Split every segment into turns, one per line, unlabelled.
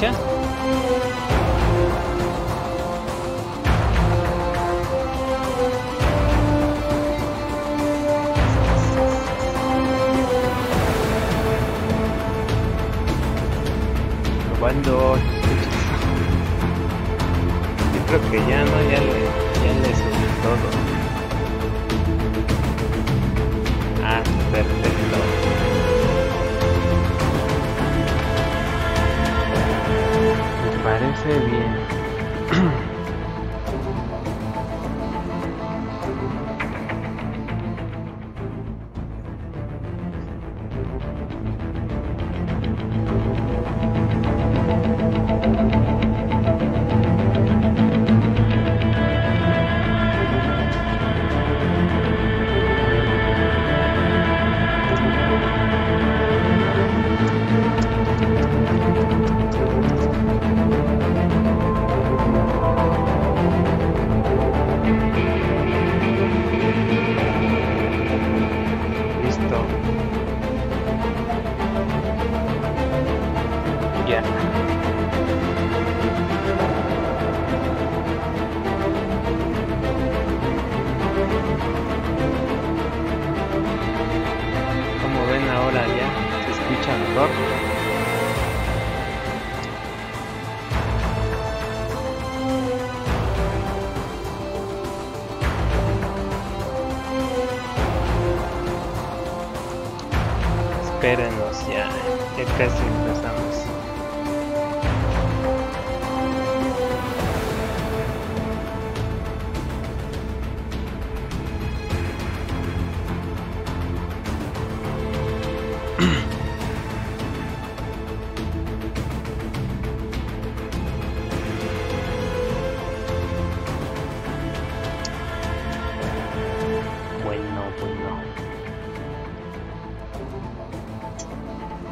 escucha? Probando. Yo creo que ya no, ya le subí todo. Ah, perfecto. Me parece bien. Espérenos, ya casi empezamos.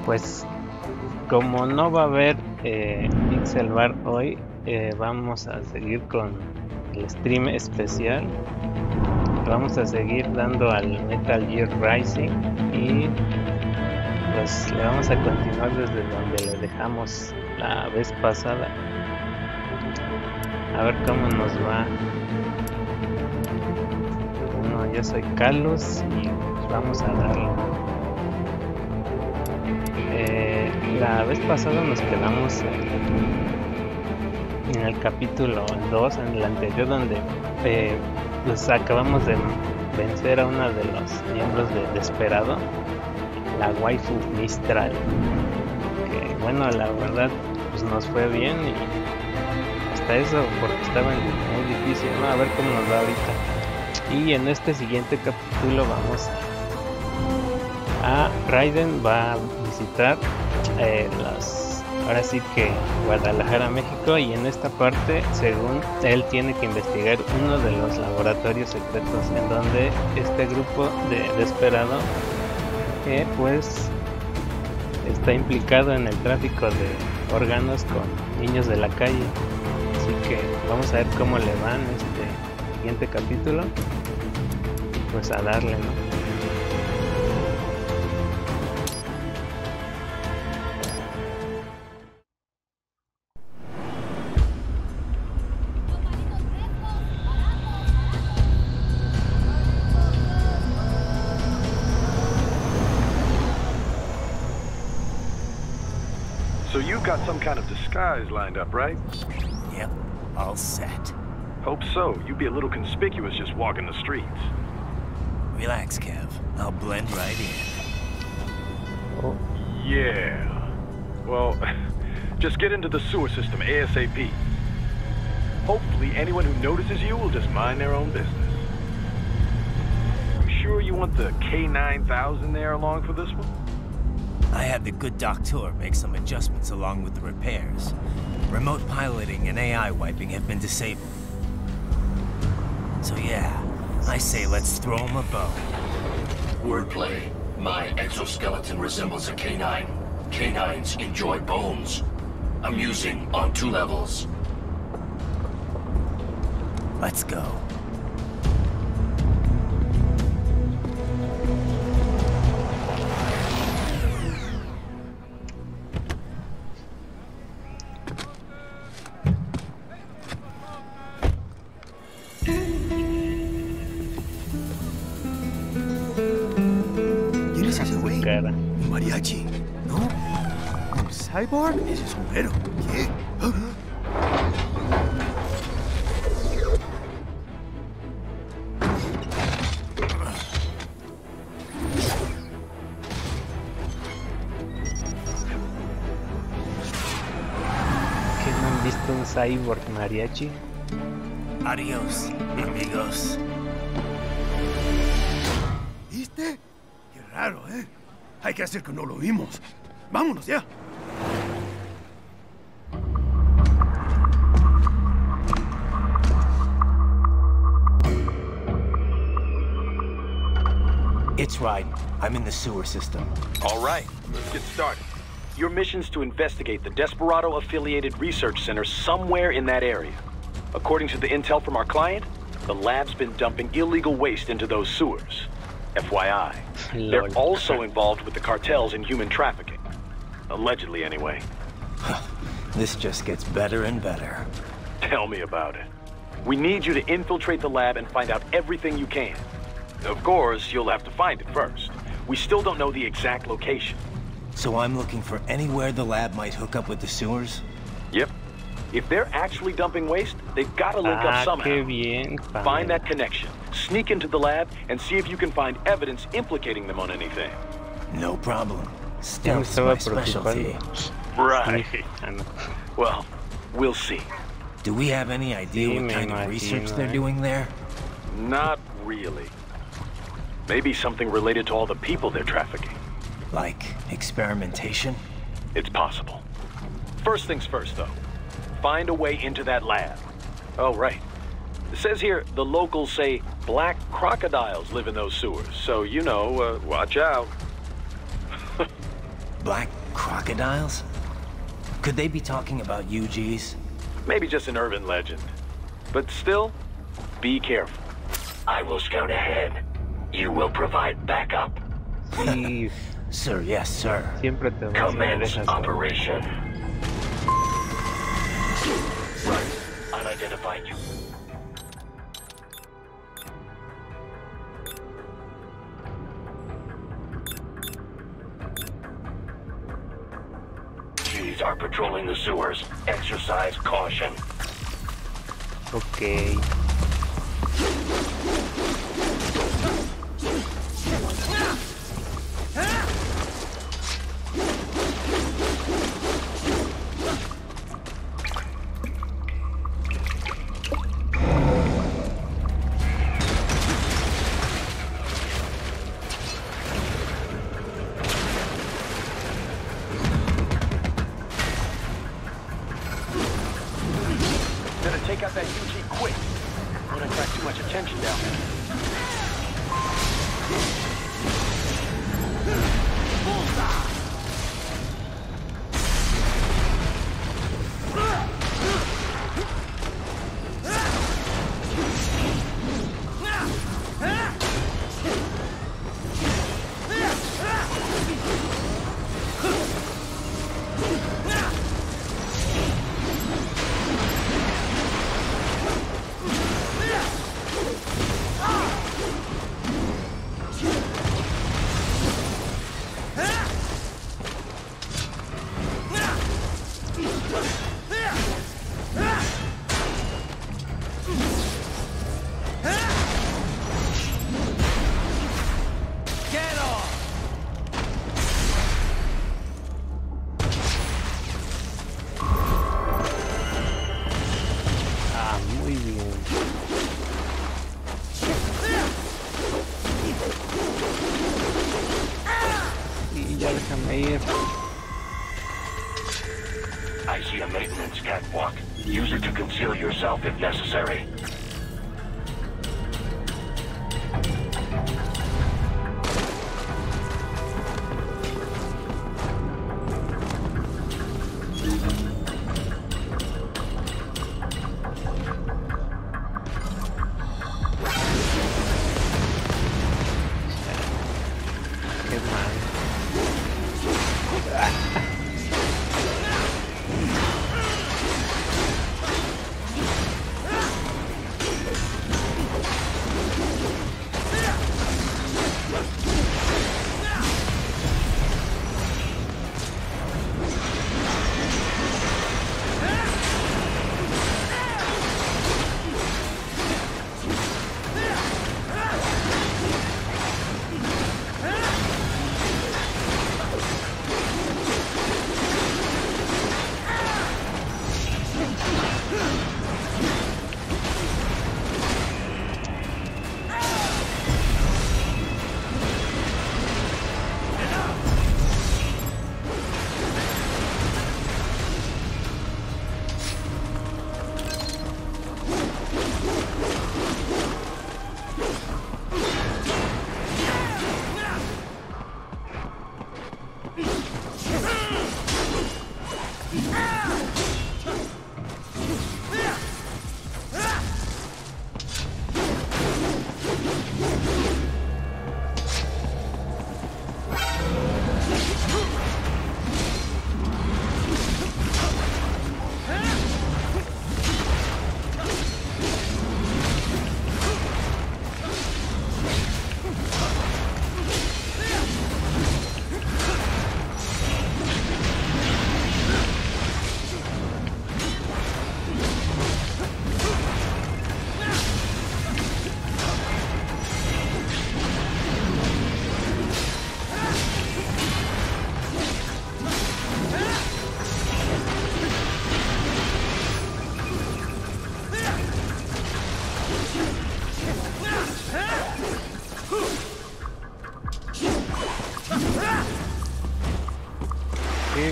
Pues como no va a haber Pixel Bar hoy, vamos a seguir con el stream especial. Vamos a seguir dando al Metal Gear Rising y pues le vamos a continuar desde donde le dejamos la vez pasada. A ver cómo nos va. Bueno, yo soy Kalus y pues vamos a darle. La vez pasada nos quedamos en el capítulo 2, en el anterior, donde pues acabamos de vencer a uno de los miembros de Esperado, la waifu Mistral, que bueno, la verdad pues nos fue bien y hasta eso porque estaba muy difícil, ¿no? A ver cómo nos va ahorita. Y en este siguiente capítulo vamos a Raiden va a visitar ahora sí que Guadalajara, México, y en esta parte, según él, tiene que investigar uno de los laboratorios secretos en donde este grupo de Esperado pues está implicado en el tráfico de órganos con niños de la calle. Así que vamos a ver cómo le va en este siguiente capítulo, pues a darle, ¿no?
So you got some kind of disguise lined up, right?
Yep, all set.
Hope so. You'd be a little conspicuous just walking the streets.
Relax, Kev. I'll blend right in.
Oh. Yeah. Well, just get into the sewer system ASAP. Hopefully anyone who notices you will just mind their own business. You sure you want the K9000 there along for this one?
I had the good doctor make some adjustments along with the repairs. Remote piloting and AI wiping have been disabled. So yeah, I say let's throw him a bone.
Wordplay. My exoskeleton resembles a canine. Canines enjoy bones. Amusing on 2 levels.
Let's go.
cara.
Un mariachi, ¿no? ¿Un cyborg? Ese sombrero. ¿Qué?
¿Qué no han visto un cyborg mariachi?
Adiós, amigos.
¿Viste? Qué raro, ¿eh? Hay que hacer que no lo vimos. Vámonos ya.
It's right. I'm in the sewer system.
All right, let's get started. Your mission's to investigate the Desperado-affiliated research center somewhere in that area. According to the intel from our client, the lab's been dumping illegal waste into those sewers. FYI. They're also involved with the cartels in human trafficking. Allegedly, anyway.
This just gets better and better.
Tell me about it. We need you to infiltrate the lab and find out everything you can. Of course, you'll have to find it first. We still don't know the exact location.
So I'm looking for anywhere the lab might hook up with the sewers?
Yep. If they're actually dumping waste, they've got to link up somehow.
Qué bien,
Find that connection, sneak into the lab, and see if you can find evidence implicating them on anything.
No problem.
Ya me
Stealth's
estaba
my specialty.
preocupando.
Right.
Ah, no.
Well, we'll see.
Do we have any idea
Sí,
what
me
kind of research
imagino,
they're doing there?
Not really. Maybe something related to all the people they're trafficking.
Like experimentation?
It's possible. First things first, though. Find a way into that lab. Oh, right. It says here the locals say black crocodiles live in those sewers, so, you know, watch out.
Black crocodiles? Could they be talking about UGs?
Maybe just an urban legend. But still, be careful.
I will scout ahead. You will provide backup.
Sí,
Sir, yes, sir.
siempre te vas a ver
Commence
esas
operation. Right. Unidentified you. G's are patrolling the sewers. Exercise caution.
Ok.
Better take out that UG quick. Don't attract too much attention down there. Ah, muy bien. Y ya déjame ir.
I see a maintenance catwalk. Use it to conceal yourself if necessary.
Qué mal. Sí,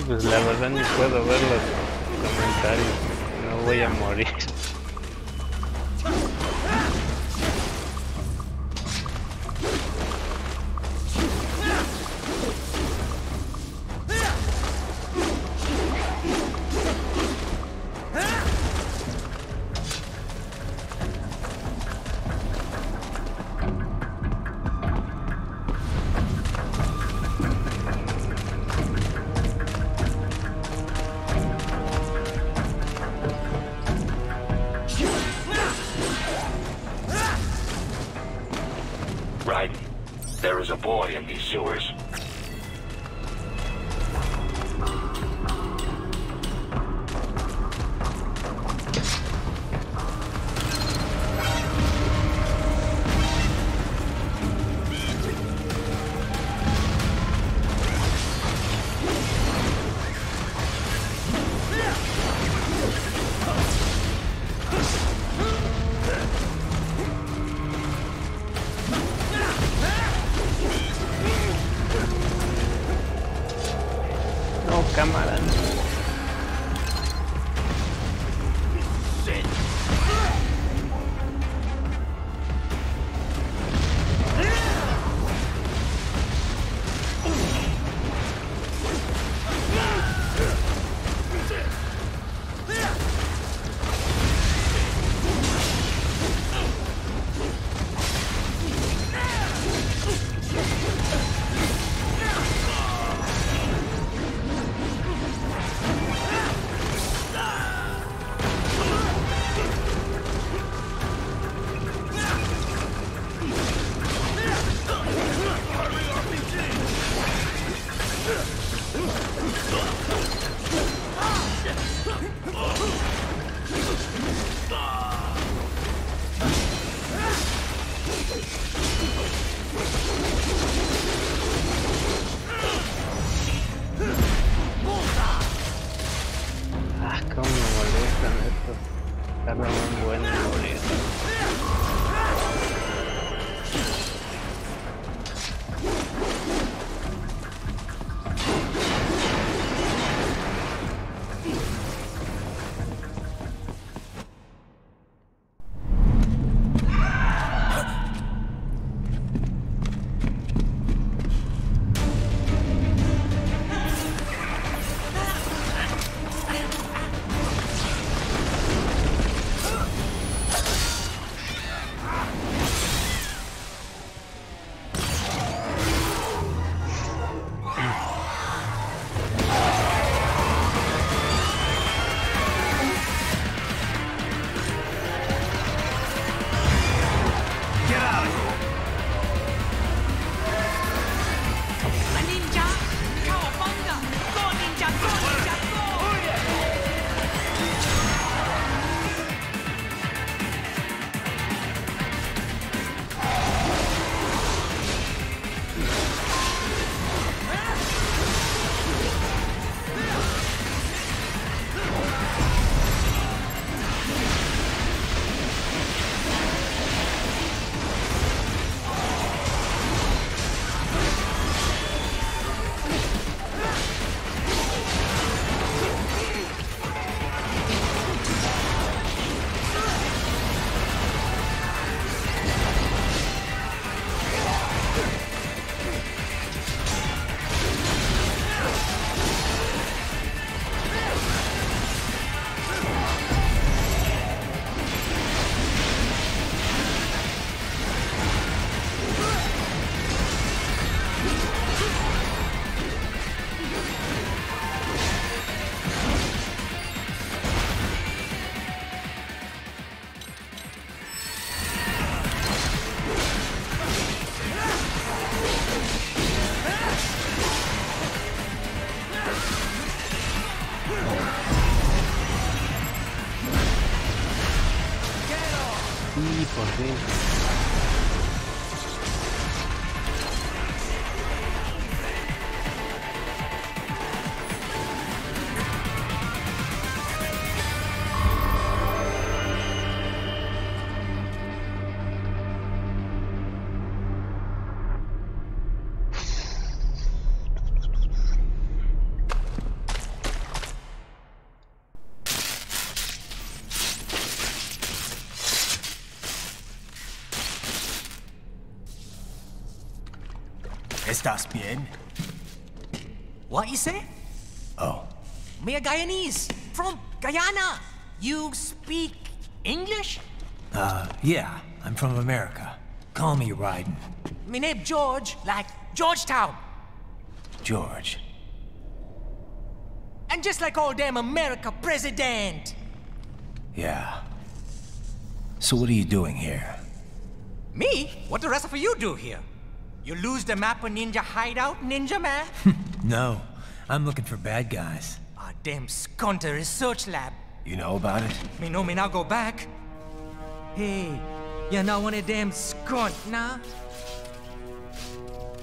pues la verdad ni puedo ver los comentarios, no voy a morir.
Right. There is a boy in these sewers.
No, cámara. Ah, cómo me molestan estos. Tardan un buen en morir. Por fin.
¿Estás bien?
What you say?
Oh.
Me a Guyanese from Guyana. You speak English?
Yeah. I'm from America. Call me Raiden.
Me name George, like Georgetown.
George.
And just like all damn America president.
Yeah. So what are you doing here?
Me? What the rest of you do here? You lose the map of Ninja hideout, Ninja man?
No. I'm looking for bad guys.
Ah, damn Skunter research lab.
You know about it?
Me know me now go back. Hey, you're not one of them skunt, nah?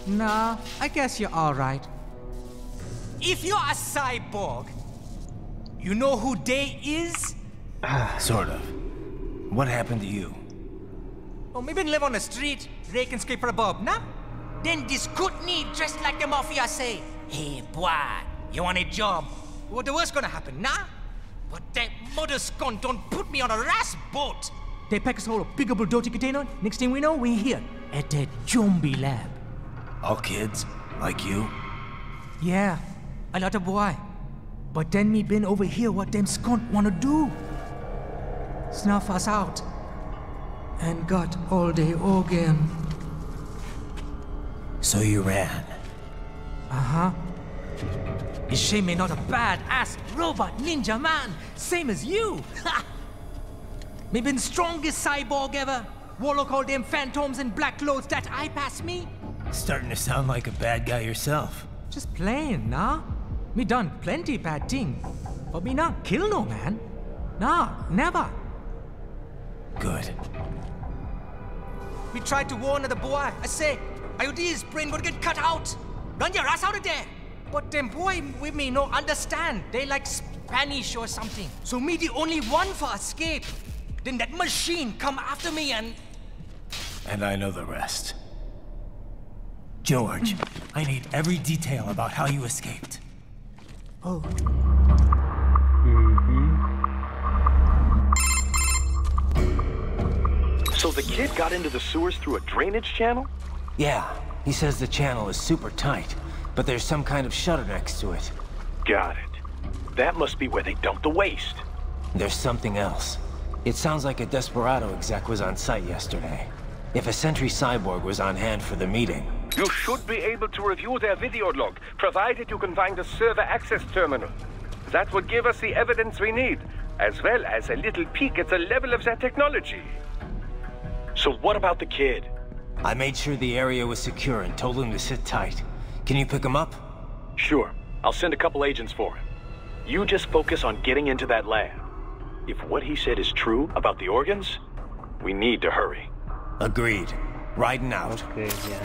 Nah, I guess you're alright. If you're a cyborg, you know who they is?
Sort of. What happened to you?
Oh, me been live on the street, raking scraper above, nah? Then this Kootenai dressed like the mafia say, hey, boy, you want a job? What the worst gonna happen, nah? But that mother skunt don't put me on a ras boat. They pack us all a big old dirty container. Next thing we know, we're here at the zombie lab.
All kids? Like you?
Yeah, a lot of boy. But then me been over here what them skunt wanna do. Snuff us out. And got all the organ.
So you ran?
Uh-huh. It's shame me not a bad-ass robot ninja man, same as you. Me been strongest cyborg ever. Warlock all them phantoms and black clothes that eye pass me.
Starting to sound like a bad guy yourself.
Just playing, nah? Me done plenty bad thing. But me not kill no man. Nah, never.
Good.
We tried to warn the boy. I say, IOD's brain gonna get cut out. Run your ass out of there. But them boy with me no understand. They like Spanish or something. So me the only one for escape. Then that machine come after me and...
And I know the rest. George, I need every detail about how you escaped.
Oh.
So the kid got into the sewers through a drainage channel?
Yeah, he says the channel is super tight, but there's some kind of shutter next to it.
Got it. That must be where they dump the waste.
There's something else. It sounds like a Desperado exec was on site yesterday. If a Sentry Cyborg was on hand for the meeting.
You should be able to review their video log, provided you can find a server access terminal. That would give us the evidence we need, as well as a little peek at the level of their technology.
So what about the kid?
I made sure the area was secure and told him to sit tight. Can you pick him up?
Sure. I'll send a couple agents for him. You just focus on getting into that lab. If what he said is true about the organs, we need to hurry.
Agreed. Riding out.
Okay, yeah.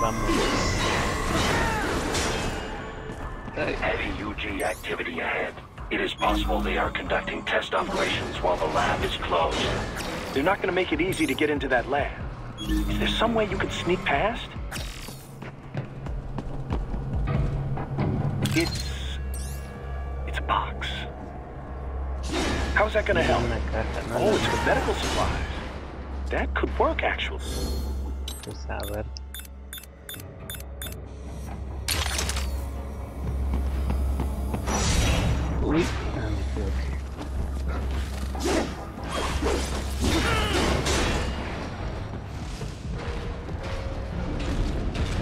Vamos.
Heavy UG activity ahead. It is possible they are conducting test operations while the lab is closed.
They're not going to make it easy to get into that lab. Is there some way you could sneak past? It's a box. How's that going to help? Oh, it's for medical supplies. That could work, actually.
Pues a ver. Uy, me equivoqué.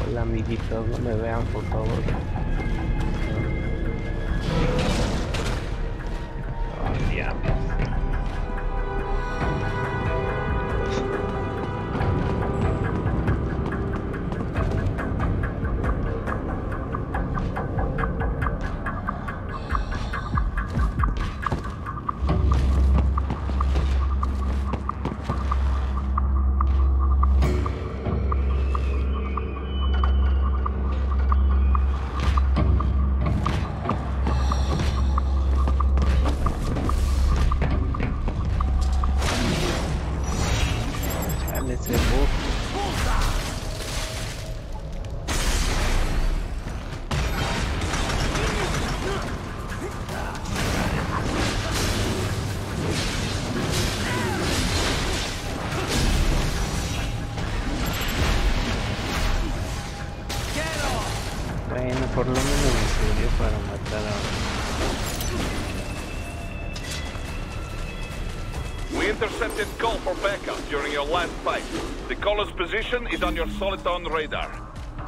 Hola amiguitos, no me vean por favor. Oh, diablos. Bueno, por lo menos me sirvió para matar a
We intercepted call for backup during your last fight. The caller's position is on your Soliton radar.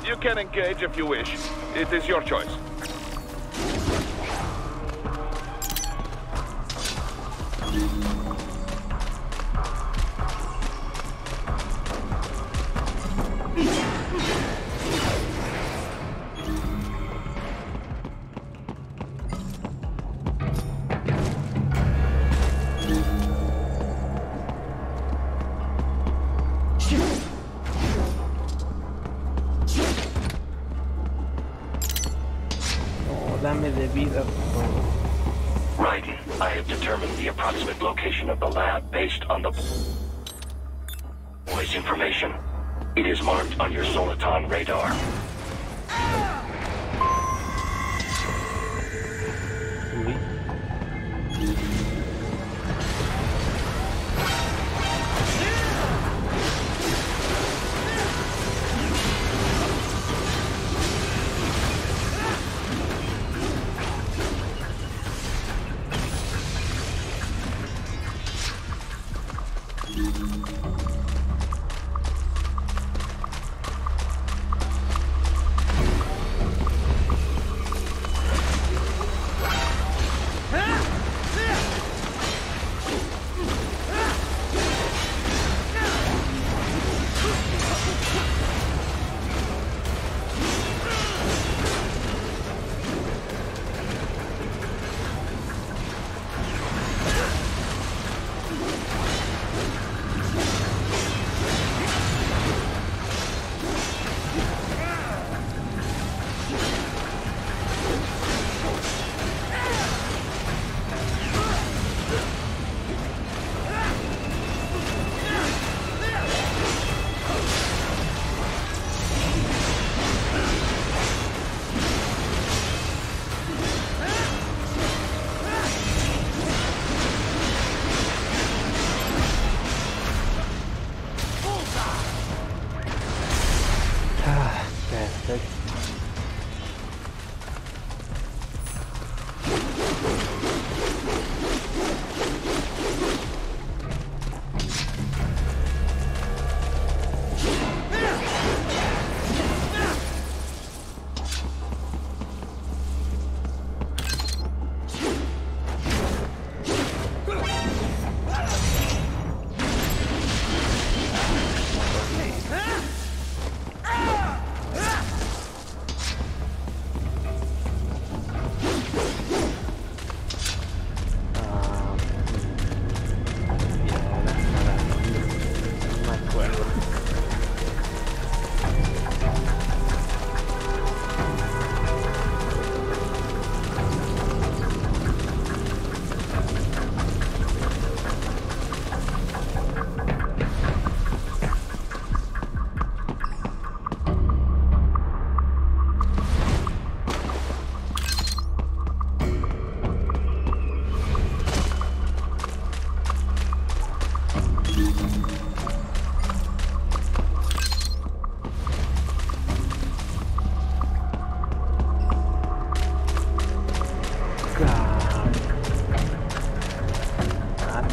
You can engage if you wish. It is your choice.
Dame de vida, por favor.
Raiden, I have determined the approximate location of the lab based on the voice information. It is marked on your Soliton radar.
Uy.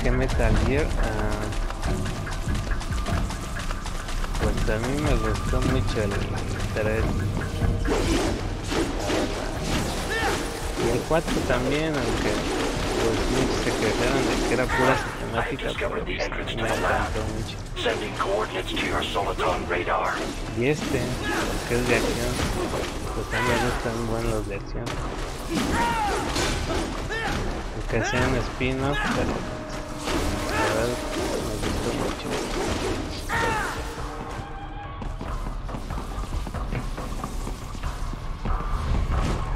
Metal Gear, pues a mí me gustó mucho el 3 y el 4 también, aunque pues muchos se quejaron de que era pura sistemática, pero pues, me encantó mucho. Y este, que es de acción, pues a mí me gustan buenos los de acción, aunque sean spin-off, pero me gustó mucho.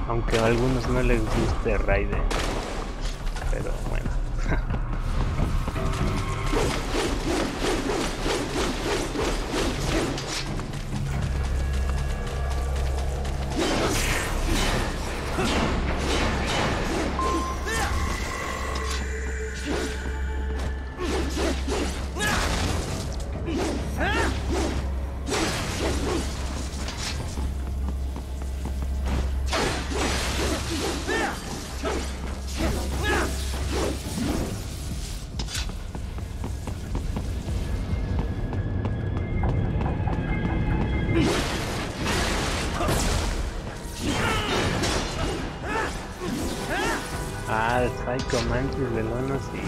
Aunque a algunos no les guste Raiden, pero bueno. Ah, el Psycho Mantis del 1 sí.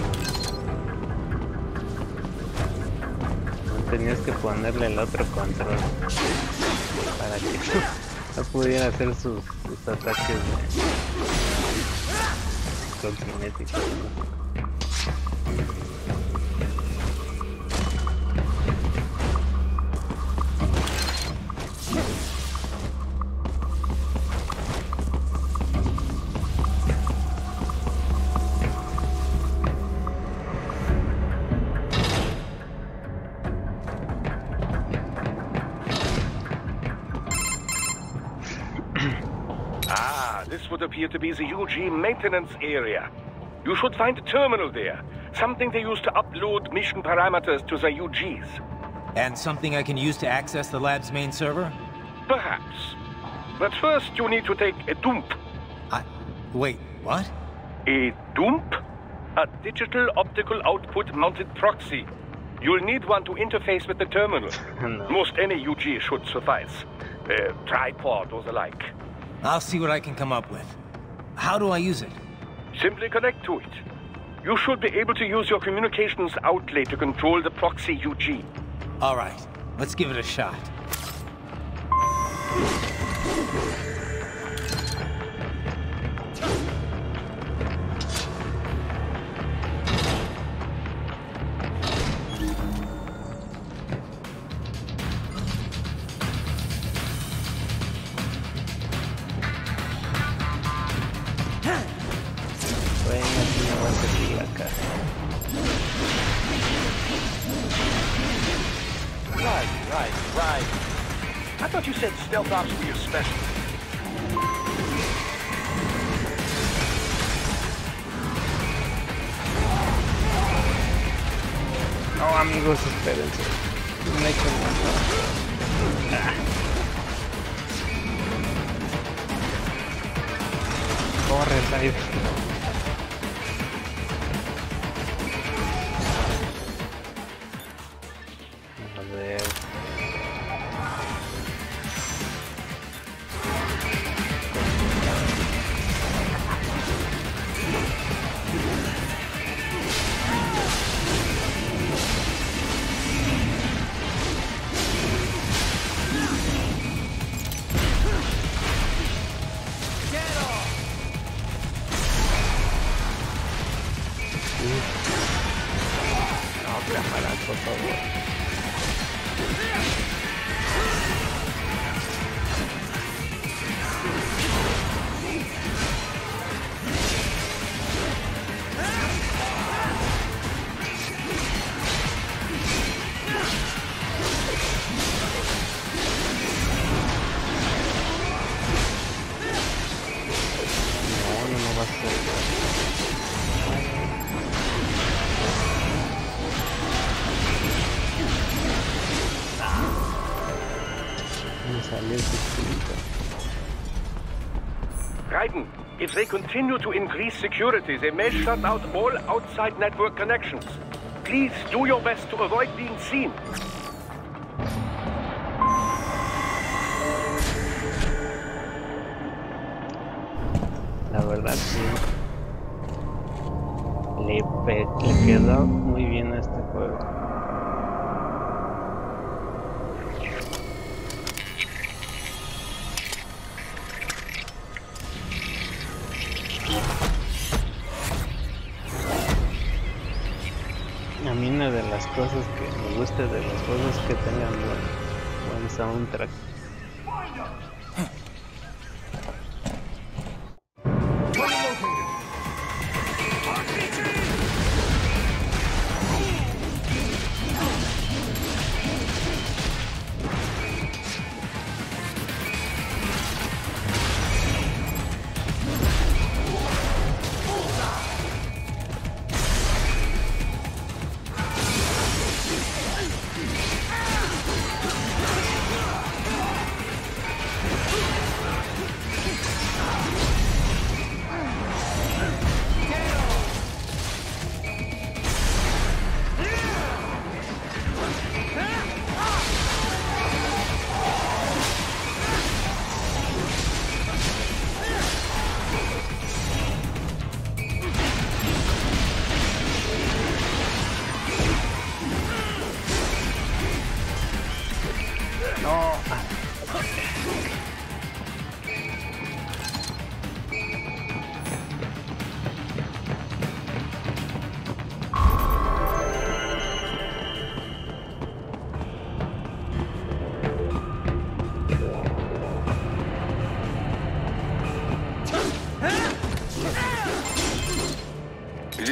No tenías que ponerle el otro control para que no pudiera hacer sus ataques con cinéticos, ¿no?
This would appear to be the UG maintenance area. You should find a terminal there. Something they use to upload mission parameters to the UGs.
And something I can use to access the lab's main server?
Perhaps. But first you need to take a dump.
Wait, what?
A dump? A digital optical output mounted proxy. You'll need one to interface with the terminal.
No.
Most any UG should suffice. A tripod or the like.
I'll see what I can come up with. How do I use it?
Simply connect to it. You should be able to use your communications outlet to control the proxy UG.
All right, let's give it a shot.
Right. I thought you said stealth ops were your specialty.
No, amigos, espérense. Me echen Corre, Saif. A ver. No, cámara, por favor. No va a ser.
Raiden, if they continue to increase security, they may shut out all outside network connections. Please do your best to avoid being seen.
La verdad sí. Le quedó muy bien a este juego. A mí una de las cosas que me gusta de los juegos es que tengan buen soundtrack.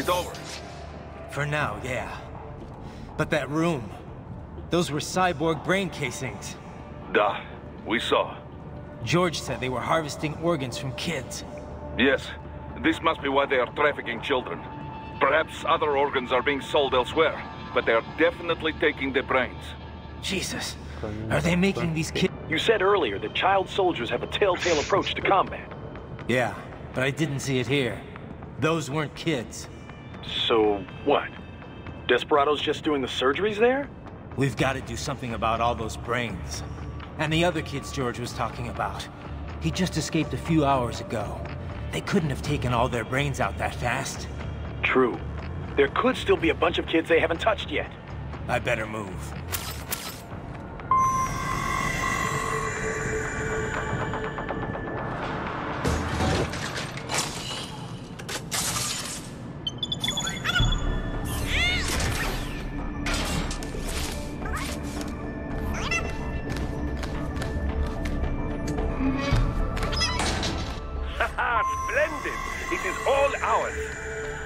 it over?
For now, yeah. But that room, those were cyborg brain casings.
Duh, we saw.
George said they were harvesting organs from kids.
Yes, this must be why they are trafficking children. Perhaps other organs are being sold elsewhere, but they are definitely taking the brains.
Jesus, are they making these kids?
You said earlier that child soldiers have a telltale approach to combat.
Yeah, but I didn't see it here. Those weren't kids.
So, what? Desperados just doing the surgeries there?
We've got to do something about all those brains. And the other kids George was talking about. He just escaped a few hours ago. They couldn't have taken all their brains out that fast.
True. There could still be a bunch of kids they haven't touched yet.
I better move.
Splendid! It is all ours.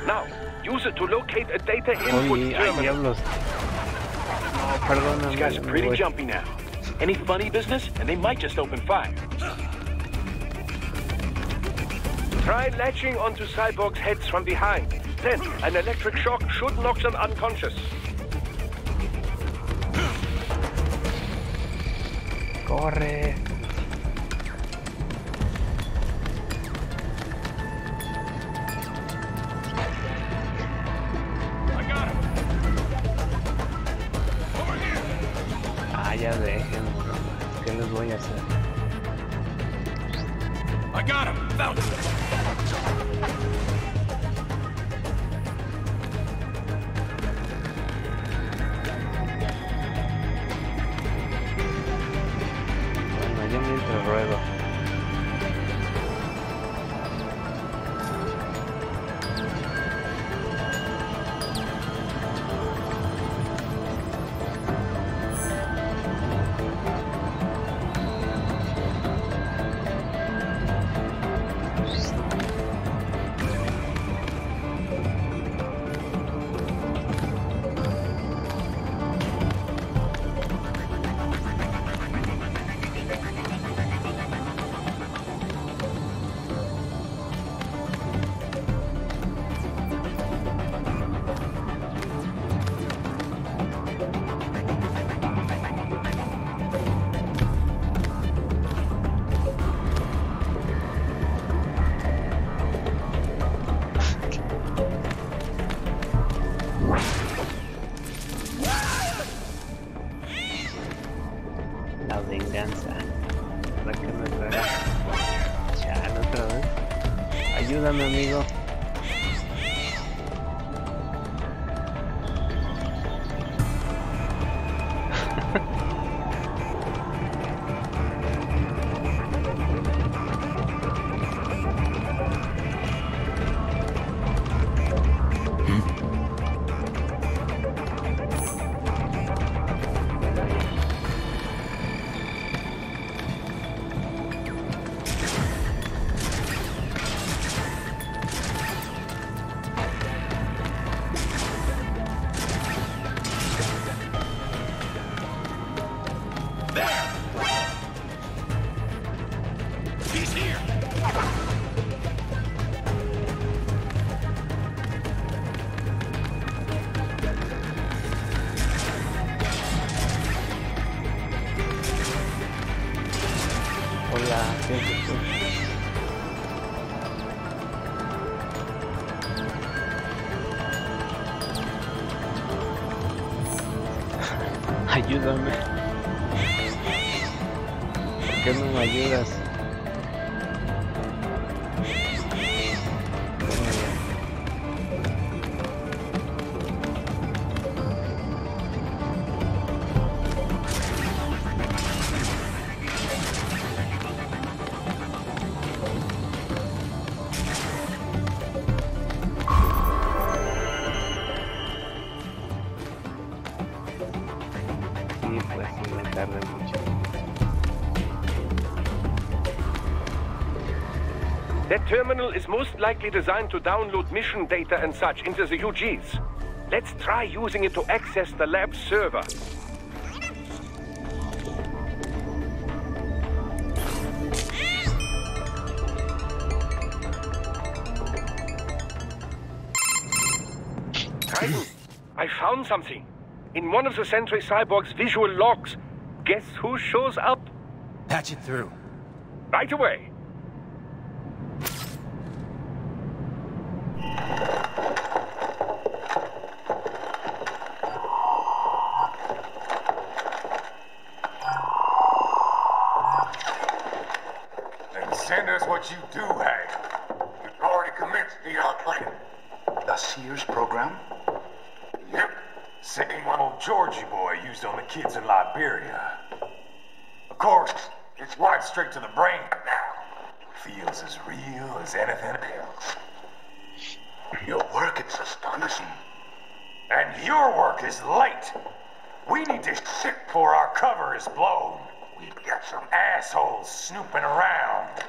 Now, use it to locate a data input
Oye, ay,
terminal.
diablos. No, perdóname.
These guys are pretty jumpy now. Any funny business, and they might just open fire. Try latching onto cyborgs' heads from behind. Then, an electric shock should knock them unconscious.
Corre. Ya dejen, ¿qué les voy a hacer?
I got him! Found him!
Bueno, yo mientras ruedo. La venganza. ¿Para qué me trae? Chale, otra vez. Ayúdame, amigo. Hola, ¿qué es esto? Ayúdame. ¿Por qué no me ayudas? Sí, pues sí, me tarda mucho.
That terminal is most likely designed to download mission data and such into the UGs. Let's try using it to access the lab server. Titan, I found something. In one of the Sentry Cyborg's visual logs. Guess who shows up?
Patch it through.
Right away.
Then send us what you do have. You've already commenced the outplaying.
The Sears program?
Yep. Same one old Georgie boy used on the kids in Liberia. Of course, it's wired straight to the brain now. Feels as real as anything else.
Your work is astonishing.
And your work is late. We need this shit before our cover is blown. We've got some assholes snooping around.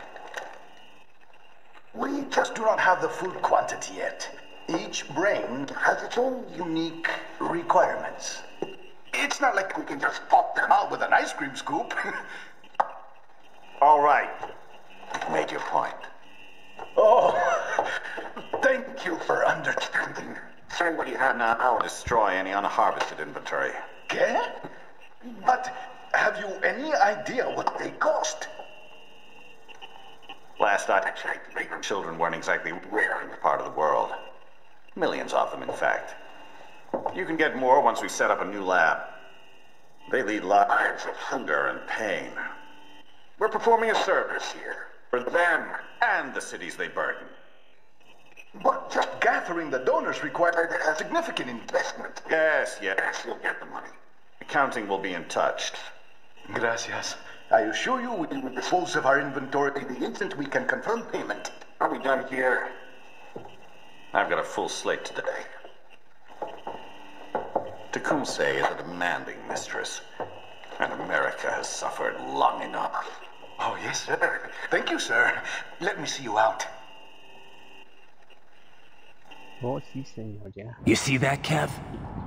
We just do not have the full quantity yet. Each brain has its own unique requirements. It's not like we can just pop them out with an ice cream scoop.
All right. You've made your point.
Oh, thank you for understanding.
Send what you have now. I'll destroy any unharvested inventory.
Okay? But have you any idea what they cost?
Last I checked, children weren't exactly rare in the part of the world. Millions of them, in fact. You can get more once we set up a new lab. They lead lives of hunger and pain. We're performing a service here. For them and the cities they burden.
But just gathering the donors required a significant investment.
Yes, you'll get the money. Accounting will be in touch.
Gracias. I assure you we will dispose of our inventory the instant we can confirm payment.
Are we done here? I've got a full slate today. Tecumseh is a demanding mistress, and America has suffered long enough.
Oh, yes, sir. Thank you, sir. Let me see you out.
Oh, sí, señor, ya.
You see that, Kev?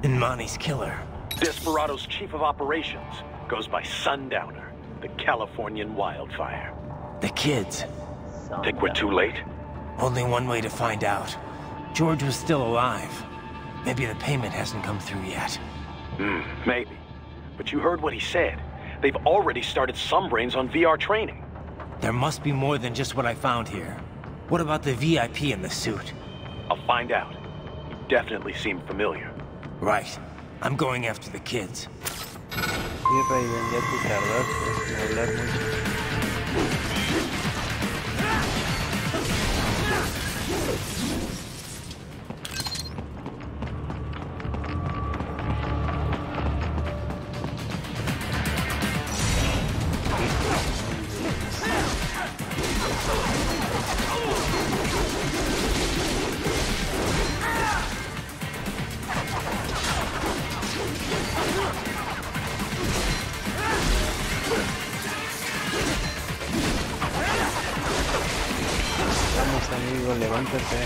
Inmani's killer.
Desperado's chief of operations goes by Sundowner, the Californian wildfire.
The kids.
Think we're too late?
Only one way to find out. George was still alive. Maybe the payment hasn't come through yet.
Maybe. But you heard what he said. They've already started some brains on VR training.
There must be more than just what I found here. What about the VIP in the suit?
I'll find out. You definitely seem familiar.
Right. I'm going after the kids.
Sí, Raiden, ya te tardaste en hablar mucho. Vamos, amigo, levántate.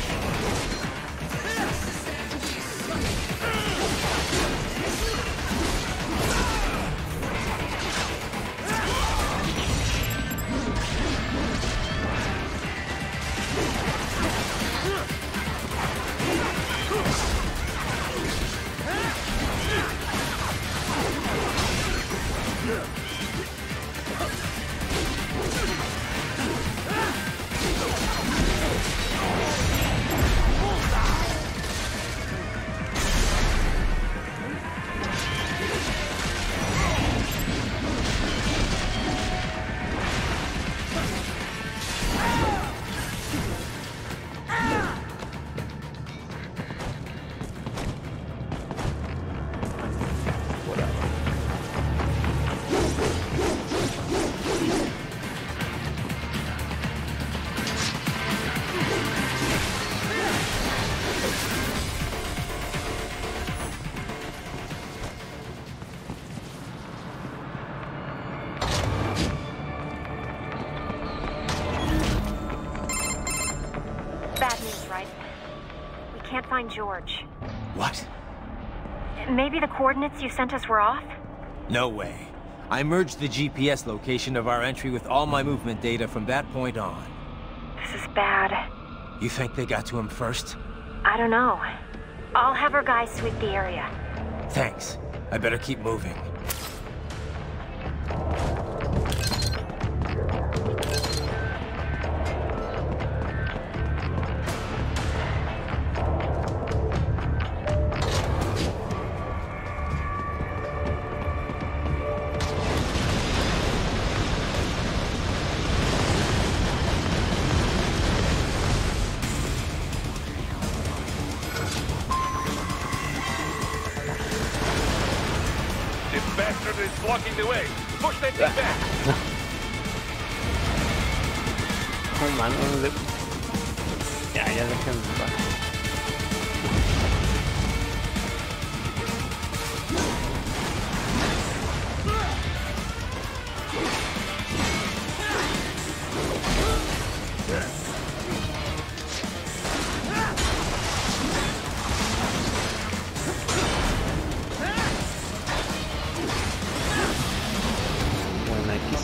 right? We can't find George.
What?
Maybe the coordinates you sent us were off?
No way. I merged the GPS location of our entry with all my movement data from that point on.
This is bad.
You think they got to him first?
I don't know. I'll have our guys sweep the area.
Thanks. I better keep moving.
Blocking the way. Push that thing back.
Oh, mano, ya déjenme en paz.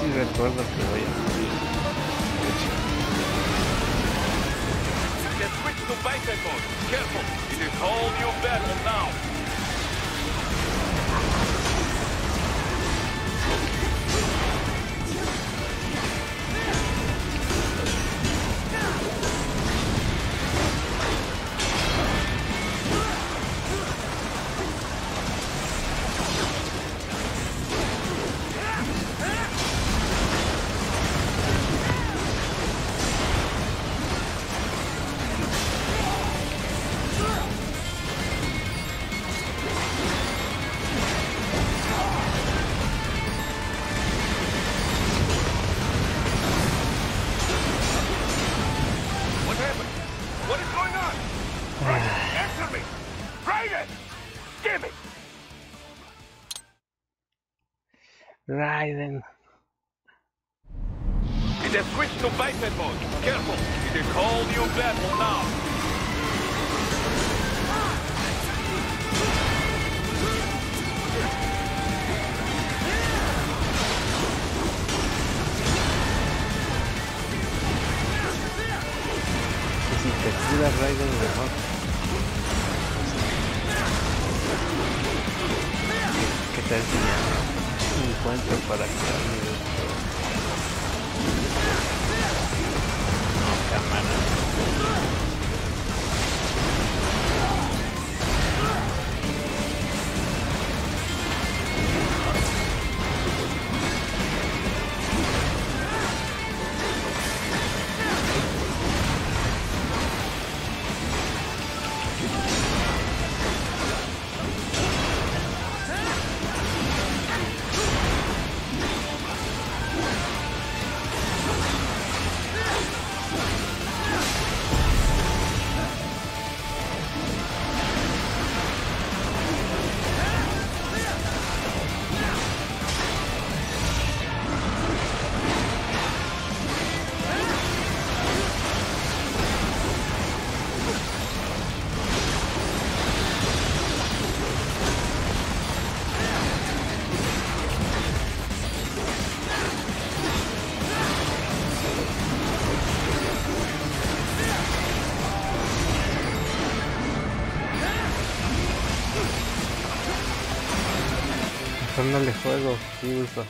Recuerdo que voy a morir.
Get switched to biped mode. Careful, it is whole new battle now.
Raiden.
It has switched to biped mode. Careful, it is whole new battle now.
Si te curas Raiden mejor. ¿Qué tal si ya encuentro para quedarme de no, cámara. No le juego, sí uso.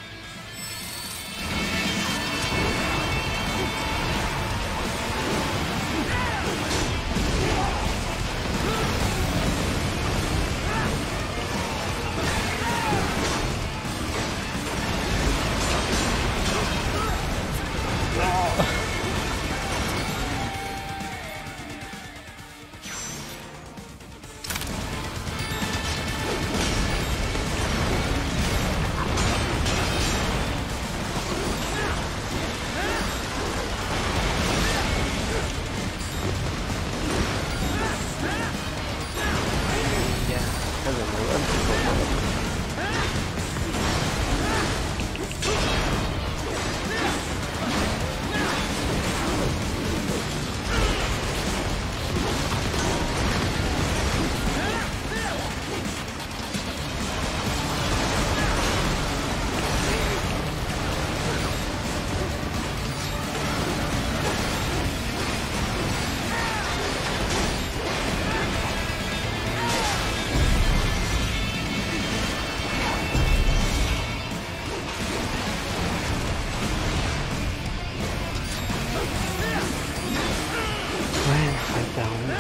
Falta uno.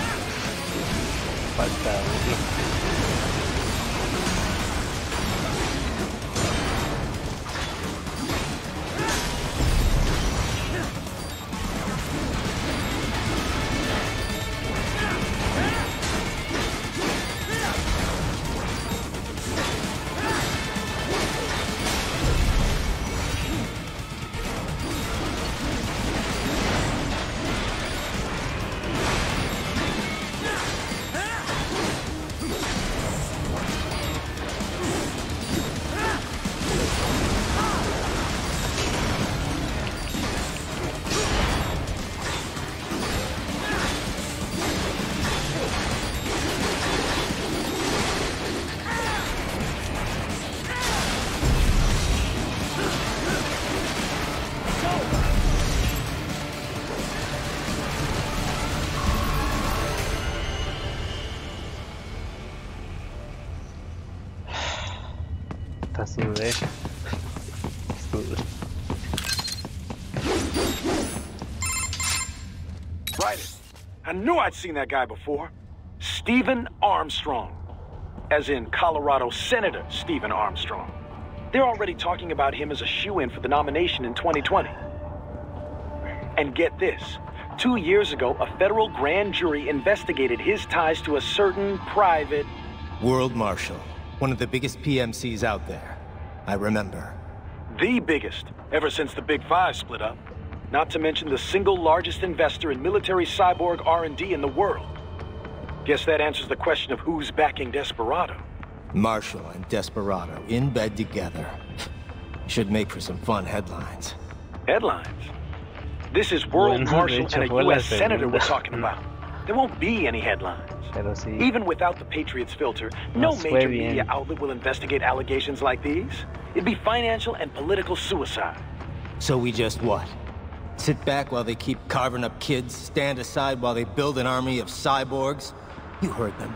Falta uno.
Right. I knew I'd seen that guy before. Stephen Armstrong. As in Colorado Senator Stephen Armstrong. They're already talking about him as a shoo-in for the nomination in 2020. And get this. 2 years ago, a federal grand jury investigated his ties to a certain private...
World Marshal. One of the biggest PMCs out there. I remember.
The biggest, ever since the Big Five split up. Not to mention the single largest investor in military cyborg R&D in the world. Guess that answers the question of who's backing Desperado.
Marshall and Desperado in bed together. Should make for some fun headlines.
Headlines? This is World Marshal and a U.S. Senator we're talking about. There won't be any headlines. Even without the Patriots filter, no major media outlet will investigate allegations like these. It'd be financial and political suicide.
So we just what? Sit back while they keep carving up kids, stand aside while they build an army of cyborgs? You heard them.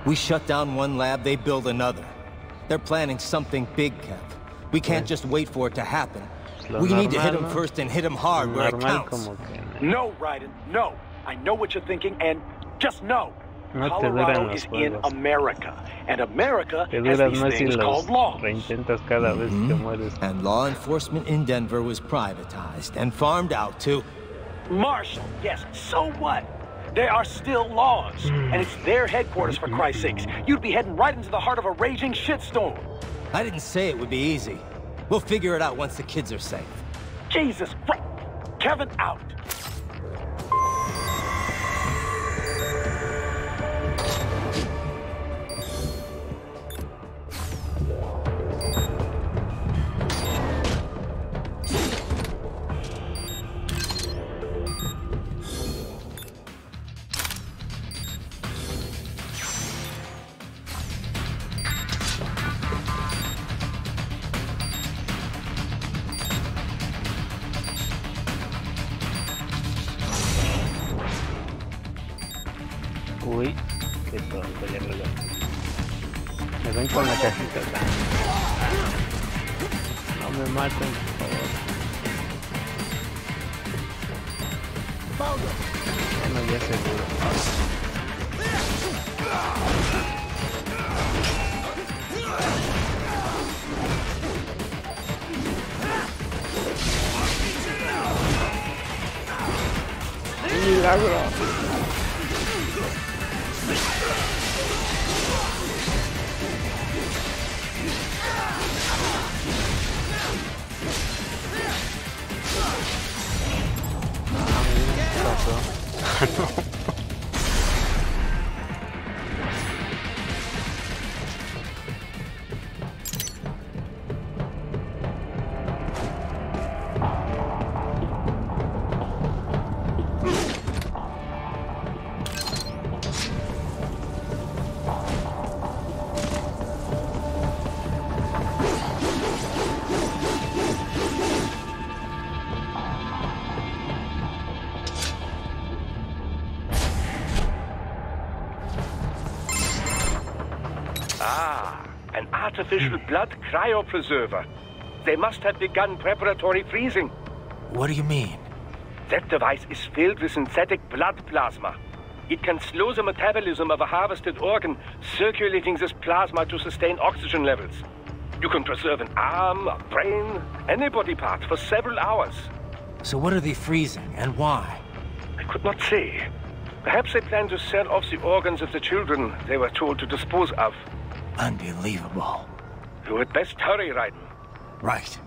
We shut down one lab, they build another. They're planning something big, Kev. We can't just wait for it to happen. We need to hit them first and hit them hard where it counts.
No, Raiden, no. I know what you're thinking, and just know. Colorado is in America, and America has these things called laws.
And law enforcement in Denver was privatized and farmed out to...
Marshall, yes, so what? There are still laws, and it's their headquarters, for Christ's sakes. You'd be heading right into the heart of a raging shitstorm.
I didn't say it would be easy. We'll figure it out once the kids are safe.
Jesus Christ. Kevin out.
Uy, qué tonto, ya lo veo. Me ven con la cajita. No me maten, por favor. Bueno, ya seguro. Milagro.
An artificial blood cryopreserver. They must have begun preparatory freezing.
What do you mean?
That device is filled with synthetic blood plasma. It can slow the metabolism of a harvested organ, circulating this plasma to sustain oxygen levels. You can preserve an arm, a brain, any body part for several hours.
So what are they freezing, and why?
I could not say. Perhaps they plan to sell off the organs of the children they were told to dispose of.
Unbelievable.
You had best hurry, Raiden.
Right.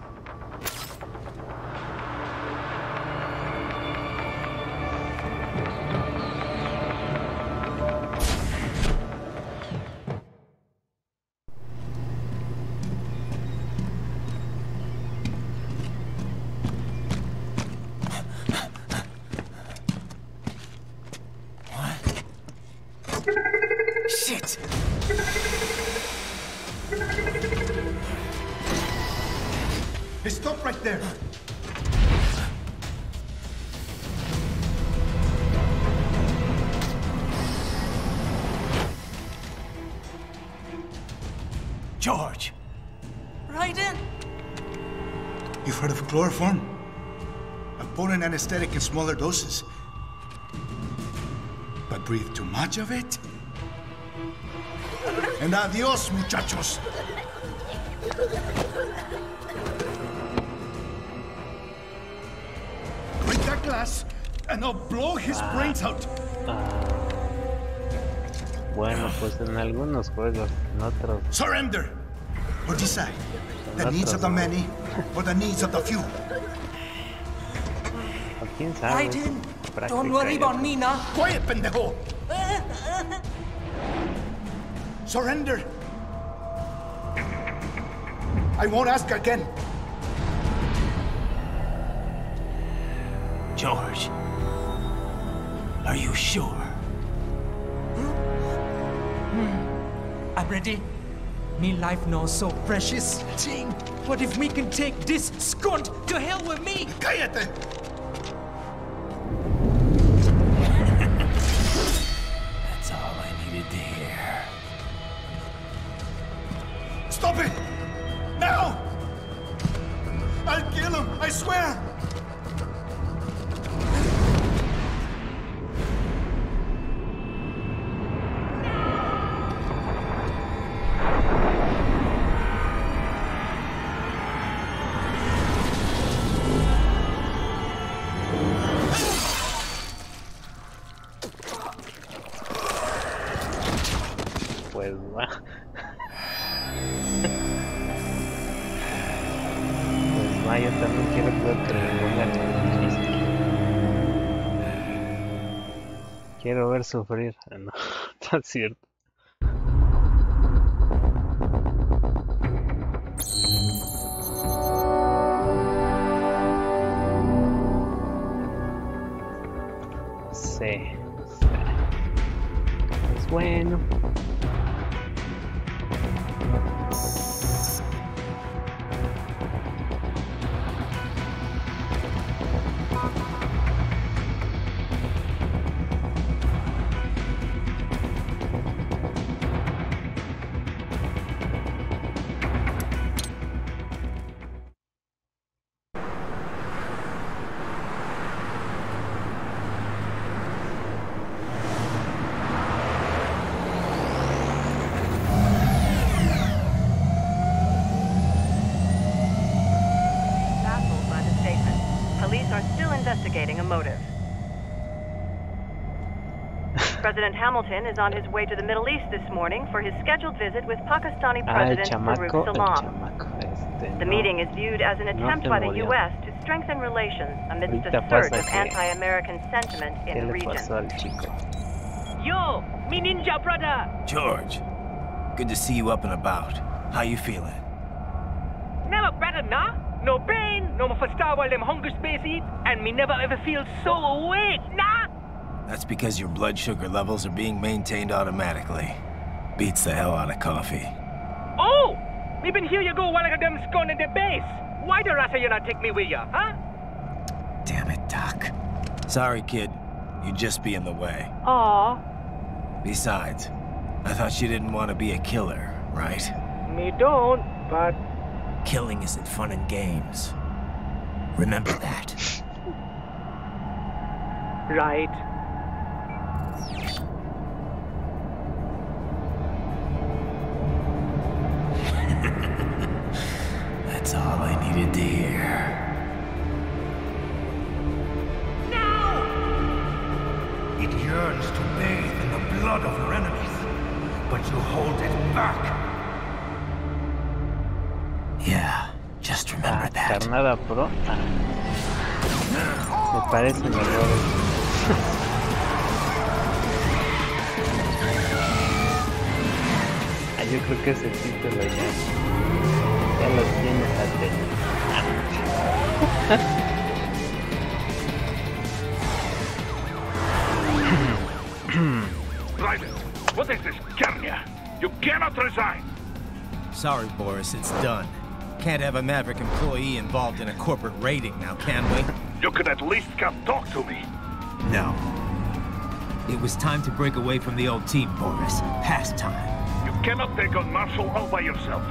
Shit!
Hey, stop right there.
George! Raiden!
You've heard of chloroform? A potent anesthetic in smaller doses. But breathe too much of it? And adios, muchachos! Break that glass, and I'll blow his brains out!
Bueno, pues en algunos juegos, en otros...
Surrender! Or decide. The needs of the many, or the needs of the few.
¿Quién sabe?
Raiden, don't worry about me now.
Quiet, pendejo! Surrender! I won't ask again.
George, are you sure? I'm ready. Me life now so precious. Ting, what if we can take this skunt to hell with me?
Cállate!
That's all I needed to hear.
Stop it! Now! I'll kill him, I swear!
Pues va. Pues va, yo también quiero que le pongan difícil. Quiero ver sufrir. No, no es cierto. Sí. Pues bueno.
Investigating a motive. President Hamilton is on his way to the Middle East this morning for his scheduled visit with Pakistani President Farouk Salam. The meeting is viewed as an attempt by the U.S. to strengthen relations amidst a surge of anti-American sentiment in the region.
Yo, me ninja brother!
George, good to see you up and about. How you feeling?
Never better, nah? No pain, no more for star while them hunger space eat, and me never ever feel so awake, nah?
That's because your blood sugar levels are being maintained automatically. Beats the hell out of coffee.
Oh! Me been here you go while I got them scone in the base. Why the rasta you not take me with ya, huh?
Damn it, Doc. Sorry, kid. You'd just be in the way.
Aw.
Besides, I thought you didn't want to be a killer, right?
Me don't, but...
Killing isn't fun and games. Remember that.
Right.
That's all I needed to hear.
No! It yearns to bathe in the blood of your enemies, but you hold it back.
Yeah, just remember that.
Carnada Pro. Me parecen errores. Yo creo que ese título ya lo tienes atento.
Raiden, what is this carnia? You cannot resign.
Sorry, Boris, it's done. Can't have a Maverick employee involved in a corporate raiding now, can we?
You could at least come talk to me.
No. It was time to break away from the old team, Boris. Past time.
You cannot take on Marshall all by yourself.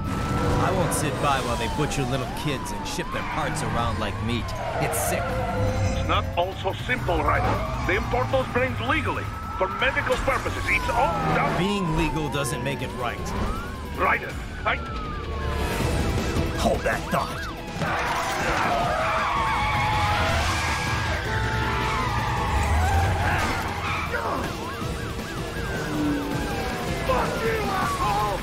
I won't sit by while they butcher little kids and ship their parts around like meat. It's sick.
It's not all so simple, Raiden. They import those brains legally. For medical purposes, it's all done.
Being legal doesn't make it right.
Raiden,
Hold that thought.
Fuck you, asshole!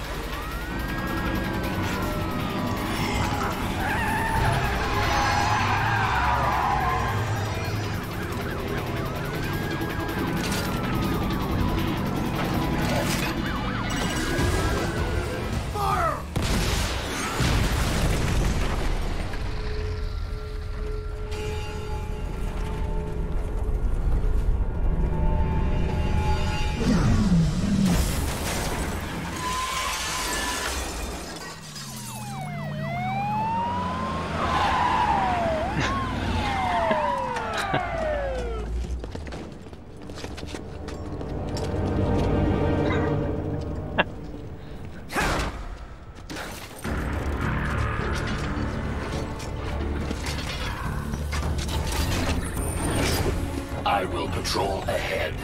I will patrol ahead.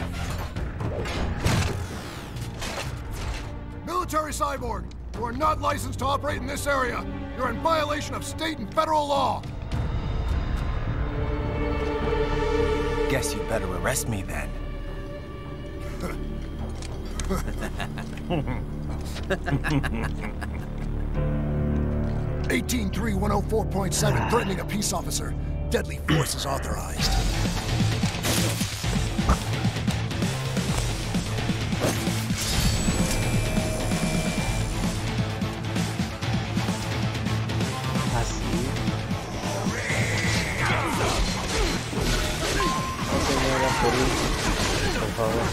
Military cyborg, you are not licensed to operate in this area. You're in violation of state and federal law.
Guess you better arrest me then.
183-104.7, threatening a peace officer. Deadly force is authorized.
Por favor.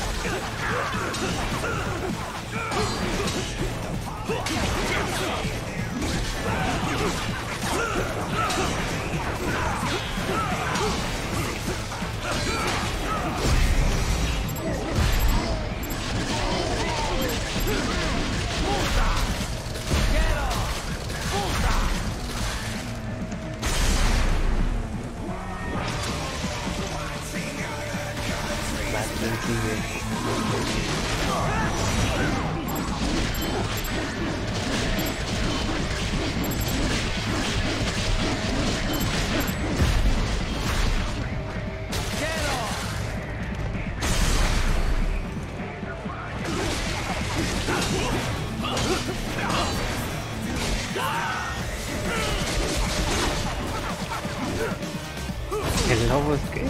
¿El lobo es qué?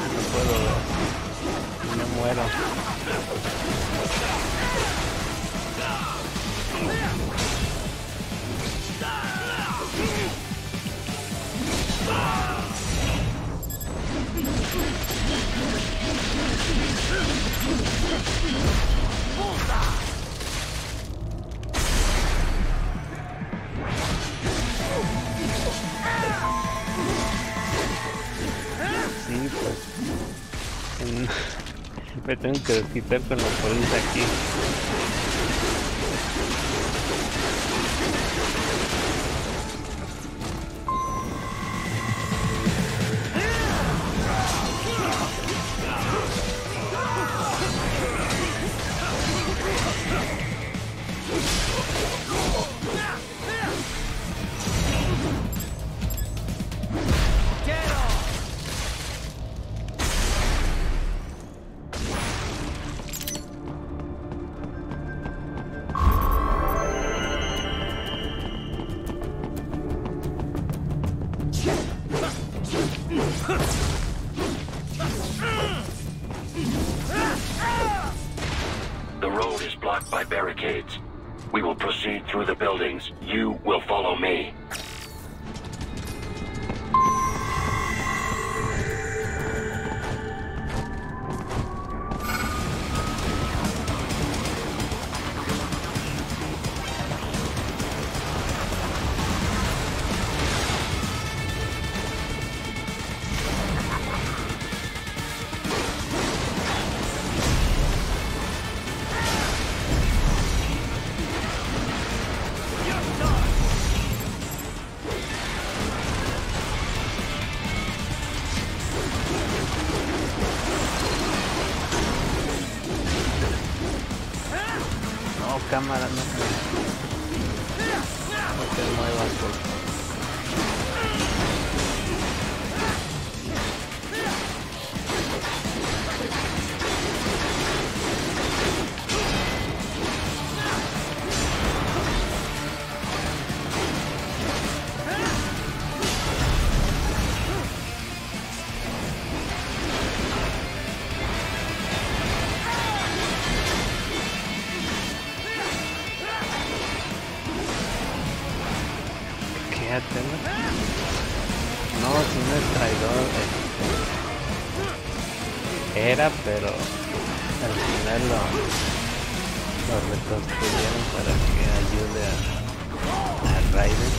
No puedo ver. Me muero. Sí, pues me tengo que desquitar con la policía aquí.
barricades. We will proceed through the buildings. You will follow me.
Cámara, no te muevas, por favor. No, si no es traidor, era, pero al final lo reconstruyeron para que ayude a Raiden.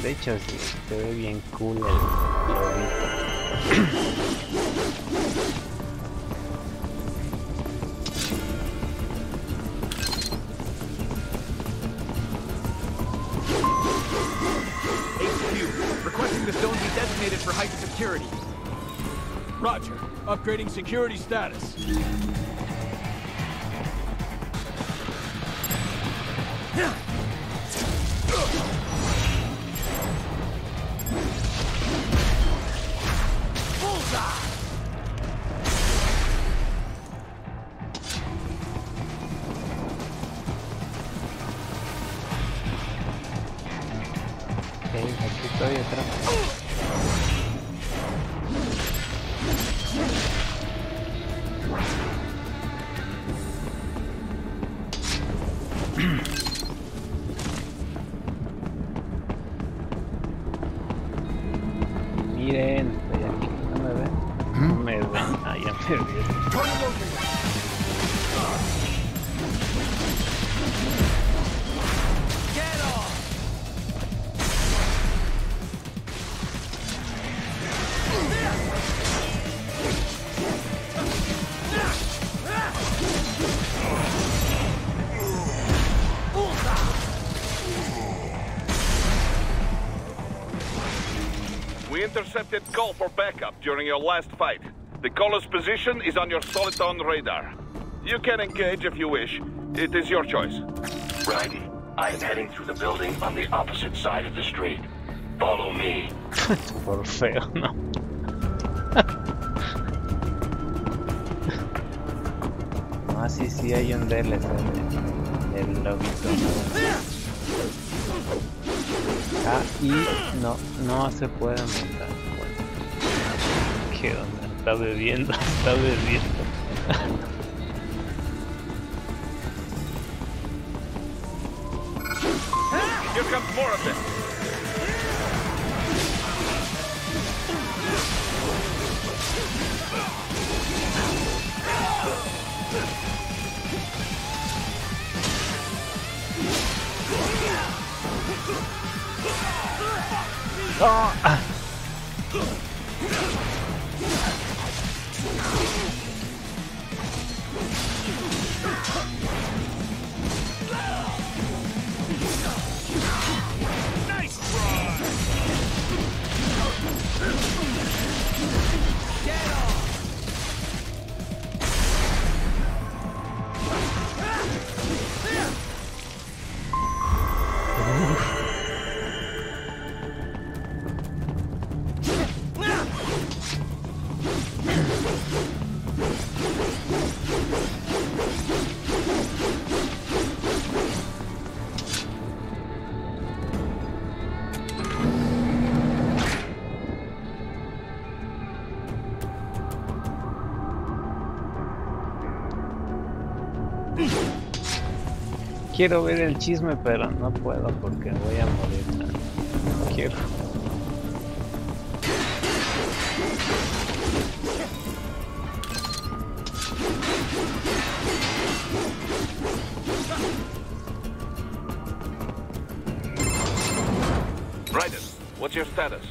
De hecho, sí, se ve bien cool el lobito.
The zone be designated for heightened security. Roger. Upgrading security status. Bullseye!
Aquí estoy atrás. Miren, estoy aquí. ¿No me ven? No me ven. Ah, ya me vieron.
We intercepted call for backup during your last fight. The caller's position is on your Soliton radar. You can engage if you wish. It is your choice.
Raiden, I am heading through the building on the opposite side of the street. Follow me.
Por feo, no. No, sí hay un DLC del lobito. Ah, y no se puede montar. Bueno, ¿qué onda? Está bebiendo.
Here comes more of this.
Oh.
Nice try. Get off.
Quiero ver el chisme, pero no puedo porque voy a morir. No quiero.
Raiden, what's your status?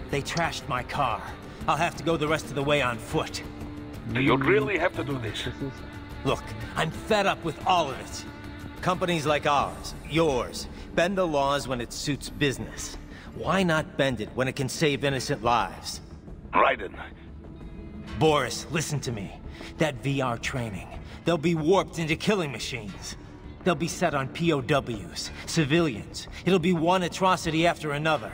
They trashed my car. I'll have to go the rest of the way on foot.
Do you really have to do this?
Look, I'm fed up with all of it. Companies like ours, yours, bend the laws when it suits business. Why not bend it when it can save innocent lives?
Raiden.
Boris, listen to me. That VR training, they'll be warped into killing machines. They'll be set on POWs, civilians. It'll be one atrocity after another.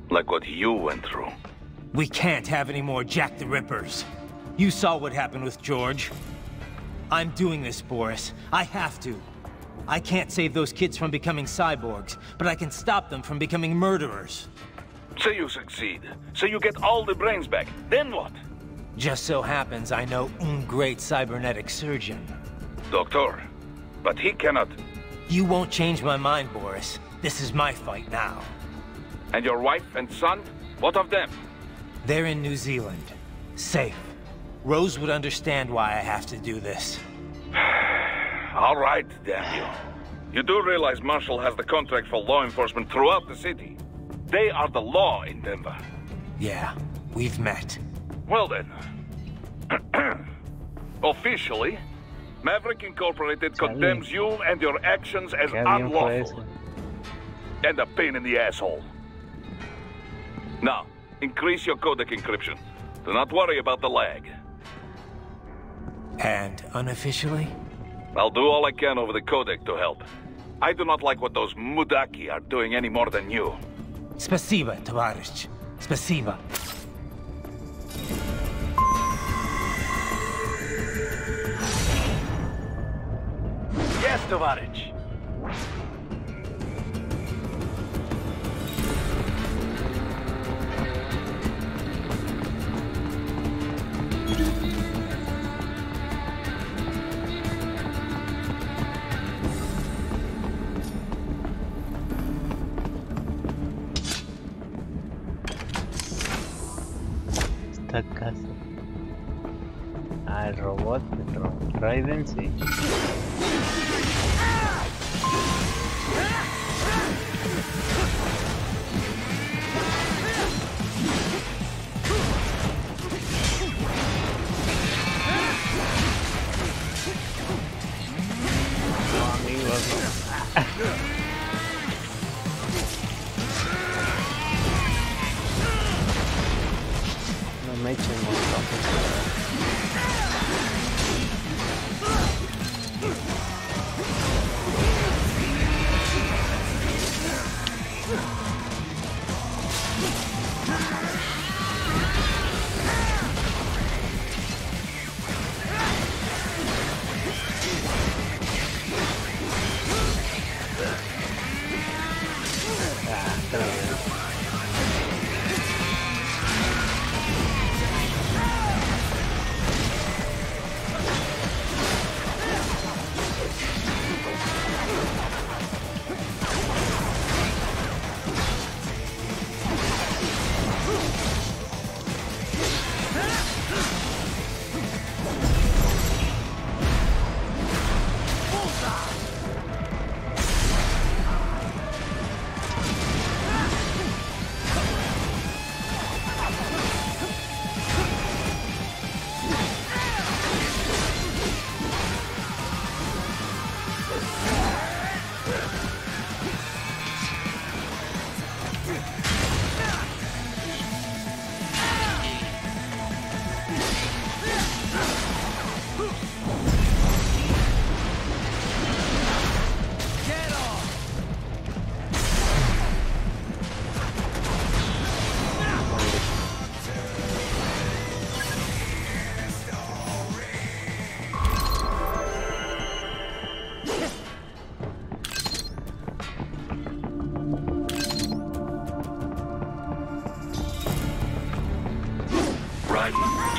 Like what you went through.
We can't have any more Jack the Rippers. You saw what happened with George. I'm doing this, Boris. I have to. I can't save those kids from becoming cyborgs, but I can stop them from becoming murderers.
Say you succeed. Say you get all the brains back. Then what?
Just so happens I know un great cybernetic surgeon.
Doctor, but he cannot...
You won't change my mind, Boris. This is my fight now.
And your wife and son? What of them?
They're in New Zealand. Safe. Rose would understand why I have to do this.
All right, damn you. You do realize Marshall has the contract for law enforcement throughout the city. They are the law in Denver.
Yeah, we've met.
Well then. Officially, Maverick Incorporated condemns you and your actions as unlawful. And a pain in the asshole. Now, increase your codec encryption. Do not worry about the lag.
And unofficially?
I'll do all I can over the codec to help. I do not like what those Mudaki are doing any more than you.
Spasiba, Tavarish. Spasiba.
Yes, Tavarish.
Esta casa. Ah, el robot. Raiden, sí. No, amigos, no. No me echen molotov.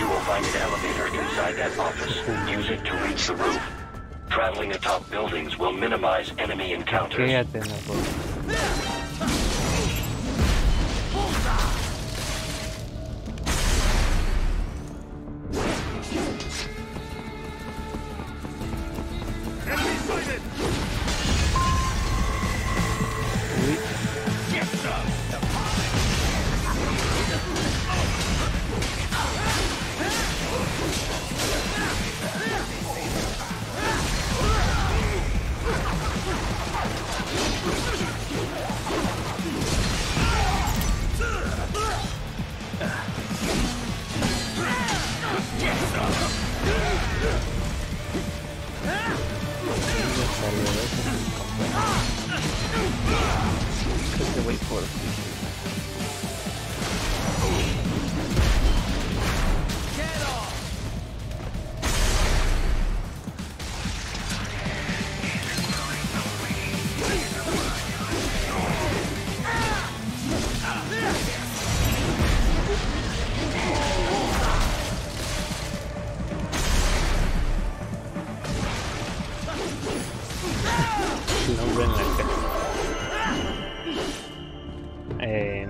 You will find an elevator inside that office. Use it to reach the roof. Traveling atop buildings will minimize enemy encounters.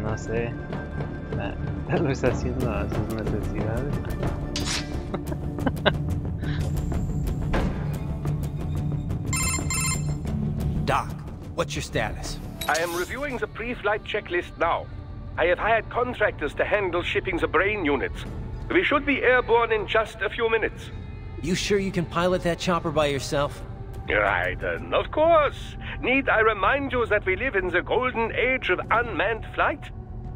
No sé, tal vez haciendo sus necesidades.
Doc, what's your status?
I am reviewing the pre-flight checklist now. I have hired contractors to handle shipping the brain units. We should be airborne in just a few minutes.
You sure you can pilot that chopper by yourself?
Right, of course. Need I remind you that we live in the golden age of unmanned flight?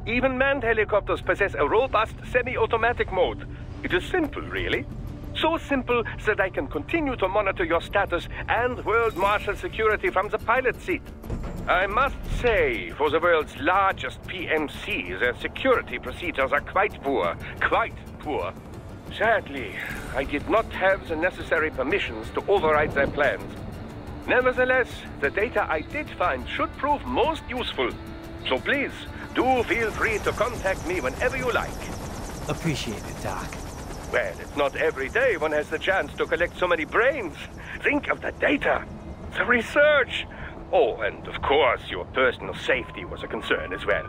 Even manned helicopters possess a robust semi-automatic mode. It is simple, really. So simple that I can continue to monitor your status and world marshal security from the pilot seat. I must say, for the world's largest PMC, their security procedures are quite poor. Quite poor. Sadly, I did not have the necessary permissions to override their plans. Nevertheless, the data I did find should prove most useful. So please, do feel free to contact me whenever you like.
Appreciate it, Doc.
Well, it's not every day one has the chance to collect so many brains. Think of the data, the research. Oh, and of course, your personal safety was a concern as well.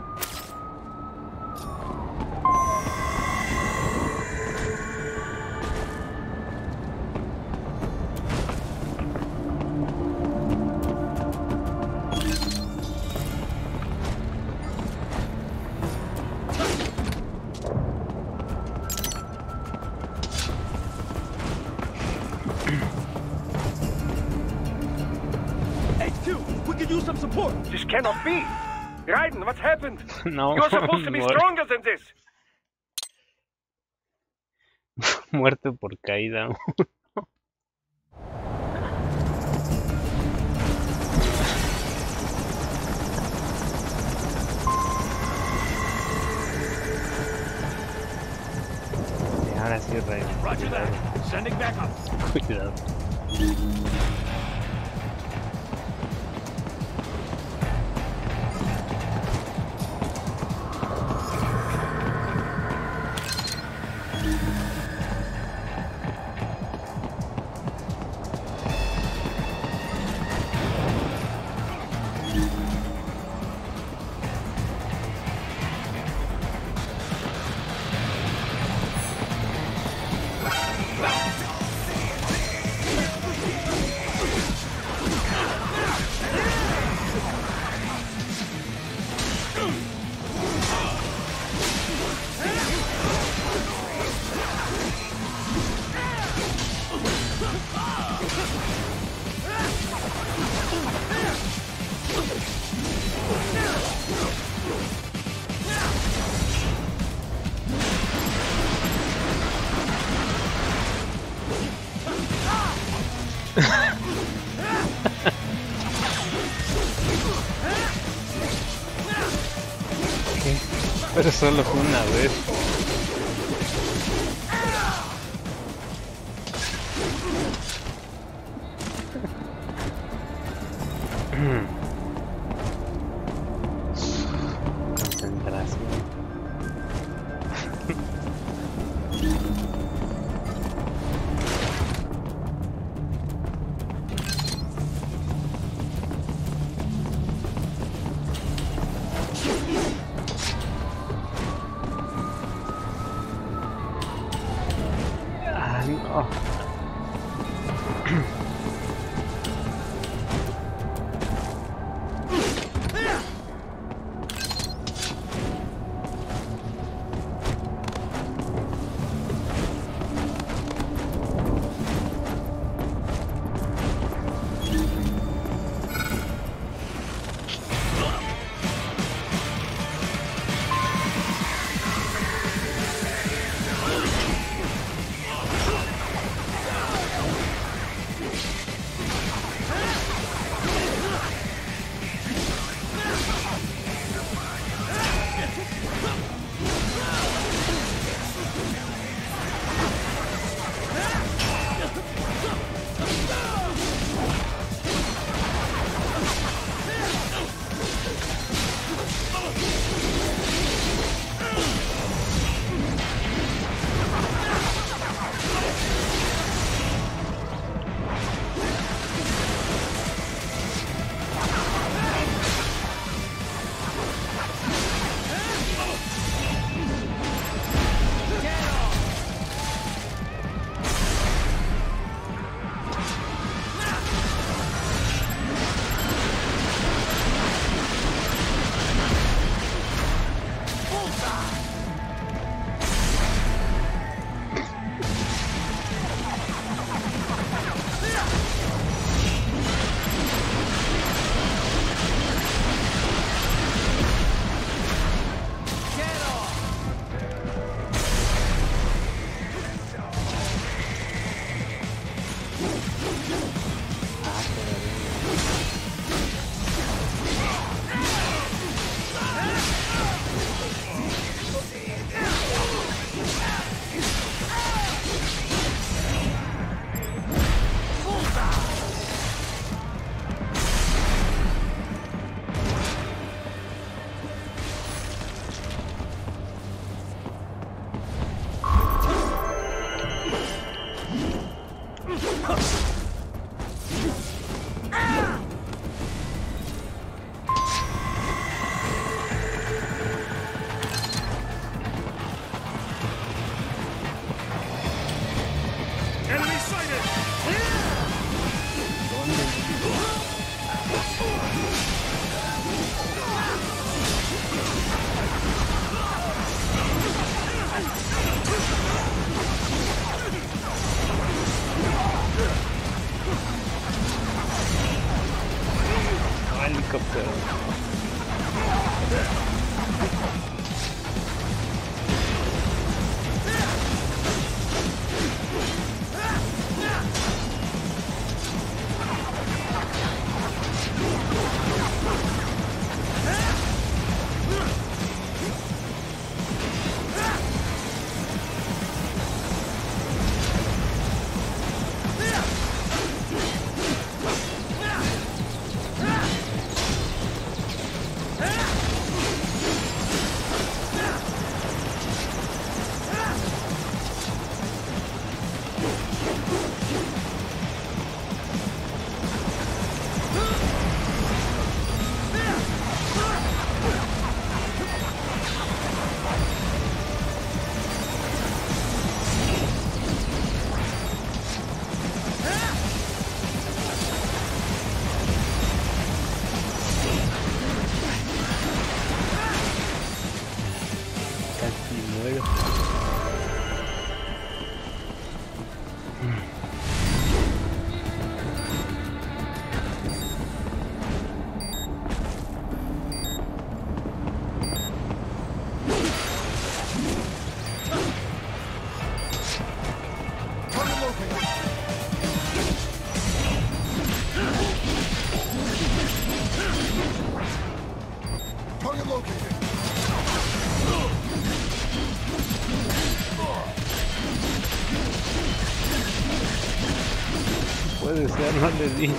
This cannot be! Raiden, what's happened?
No.
You're supposed to be stronger than this!
Muerte por caída. Y ahora sí, Raiden.
Roger that. Sending back up.
Cuidado. Pero solo fue una vez. Concentración. No. Puede ser, no le di.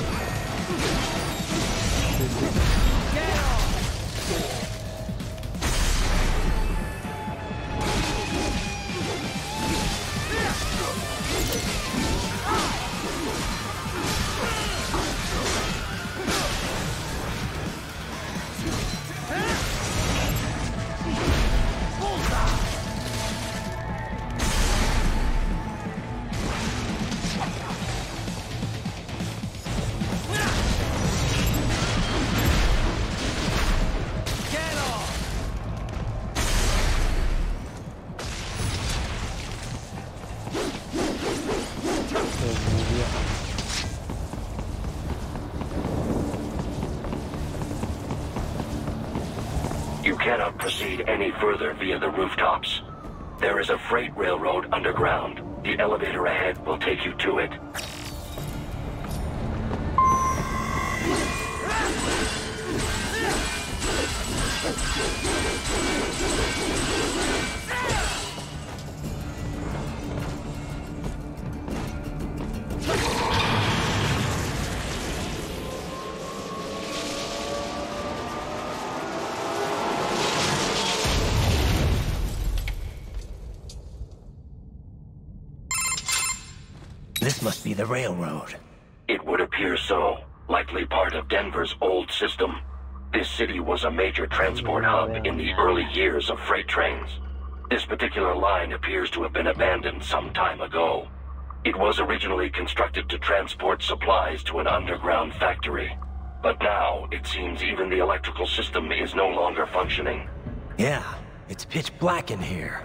cannot proceed any further via the rooftops. There is a freight railroad underground. The elevator ahead will take you to it.
This must be the railroad.
It would appear so. Likely part of Denver's old system. This city was a major transport hub in the early years of freight trains. This particular line appears to have been abandoned some time ago. It was originally constructed to transport supplies to an underground factory. But now, it seems even the electrical system is no longer functioning.
Yeah, it's pitch black in here.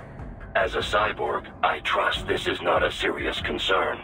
As a cyborg, I trust this is not a serious concern.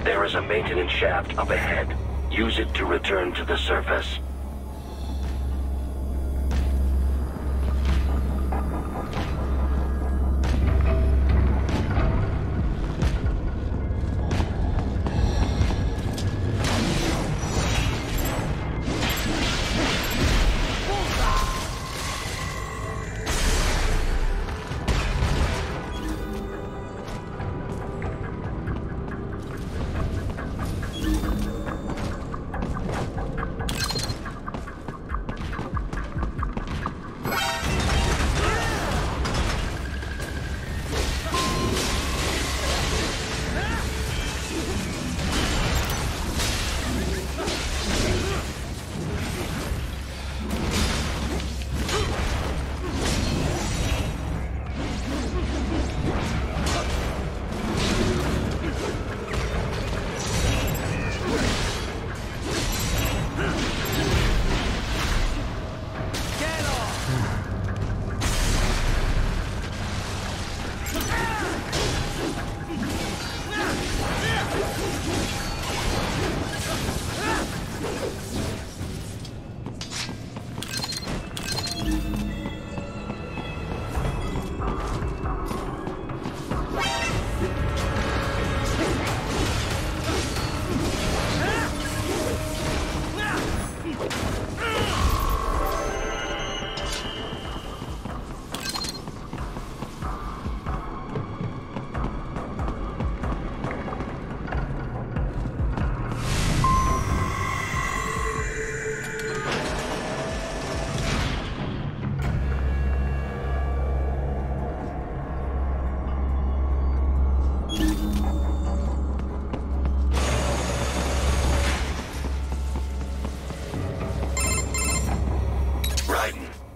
There is a maintenance shaft up ahead. Use it to return to the surface.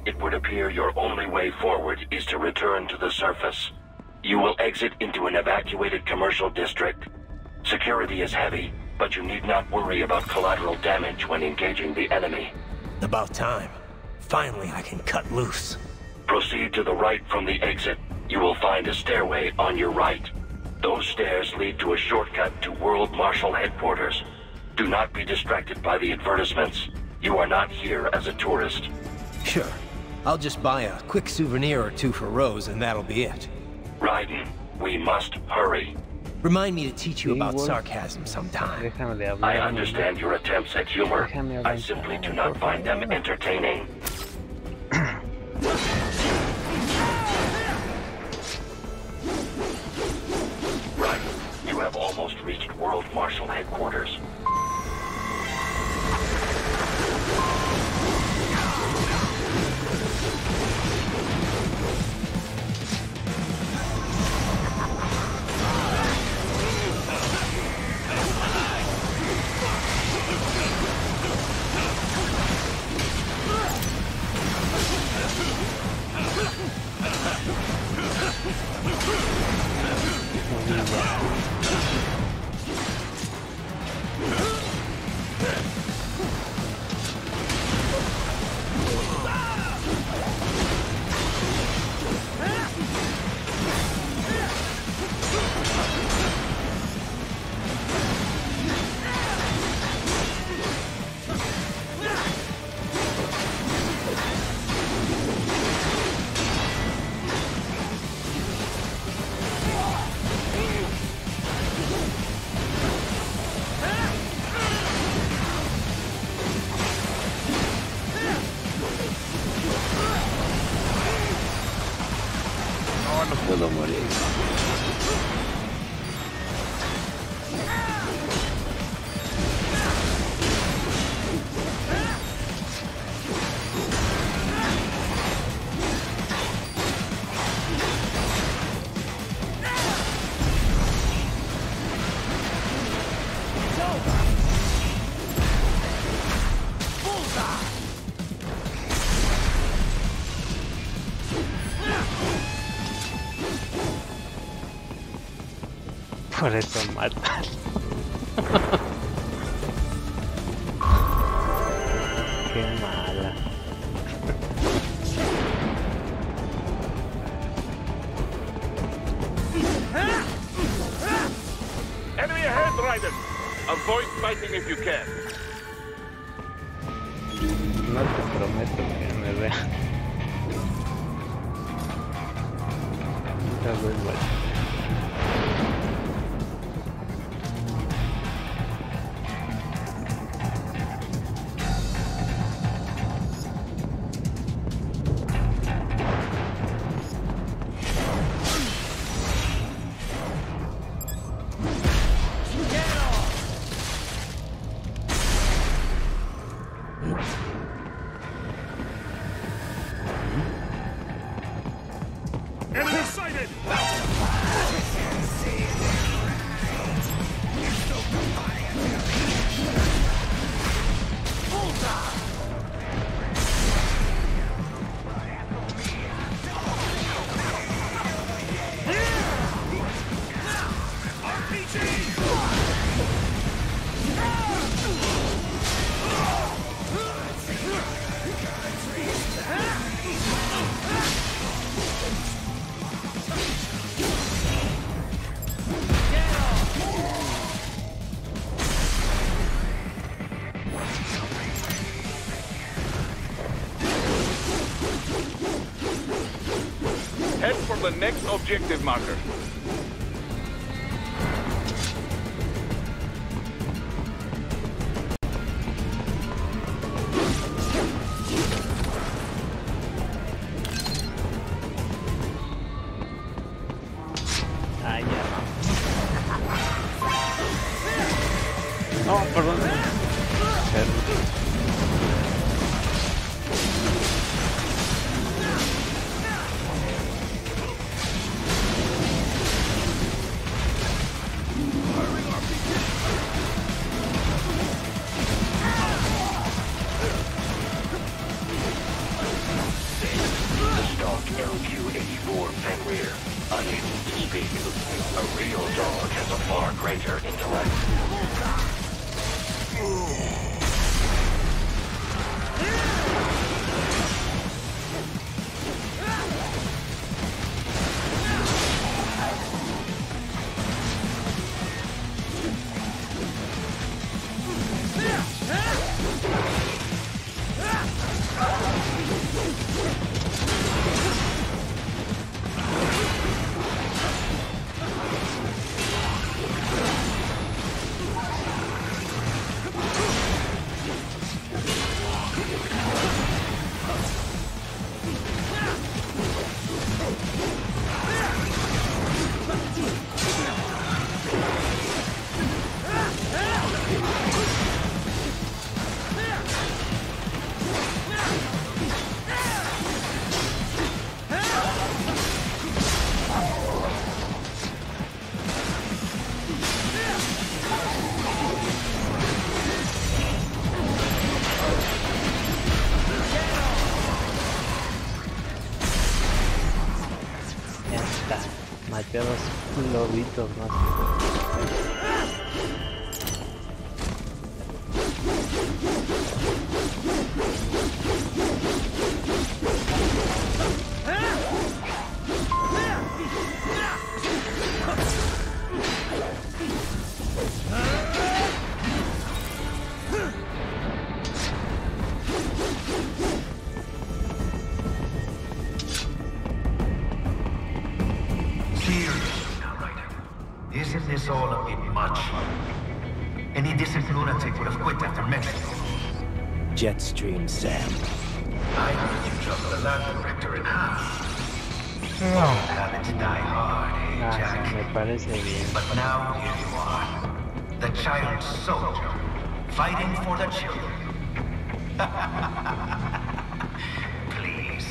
It would appear your only way forward is to return to the surface. You will exit into an evacuated commercial district. Security is heavy, but you need not worry about collateral damage when engaging the enemy.
About time. Finally, I can cut loose.
Proceed to the right from the exit. You will find a stairway on your right. Those stairs lead to a shortcut to World Marshal Headquarters. Do not be distracted by the advertisements. You are not here as a tourist.
Sure. I'll just buy a quick souvenir or two for Rose, and that'll be it.
Raiden, we must hurry.
Remind me to teach you about sarcasm sometime.
I understand your attempts at humor. I simply do not find them entertaining. Right, you have almost reached World Marshal Headquarters.
puedo morir. Por eso matan. Qué mala.
Enemy ahead, Raiden! Avoid fighting if you can.
No te prometo que me vean. Tal vez vaya.
Head for the next objective marker.
Ah, ya. No, perdón.
Your dog has a far greater intellect.
Maté a los lobitos más.
Isn't this all a bit much? Any decent lunatic would have quit after Mexico.
Jetstream, Sam.
I heard you dropped the lab director in half. Habits die hard, eh, Jack?
Me parece bien.
But now here you are. The child soldier, fighting for the children. Please.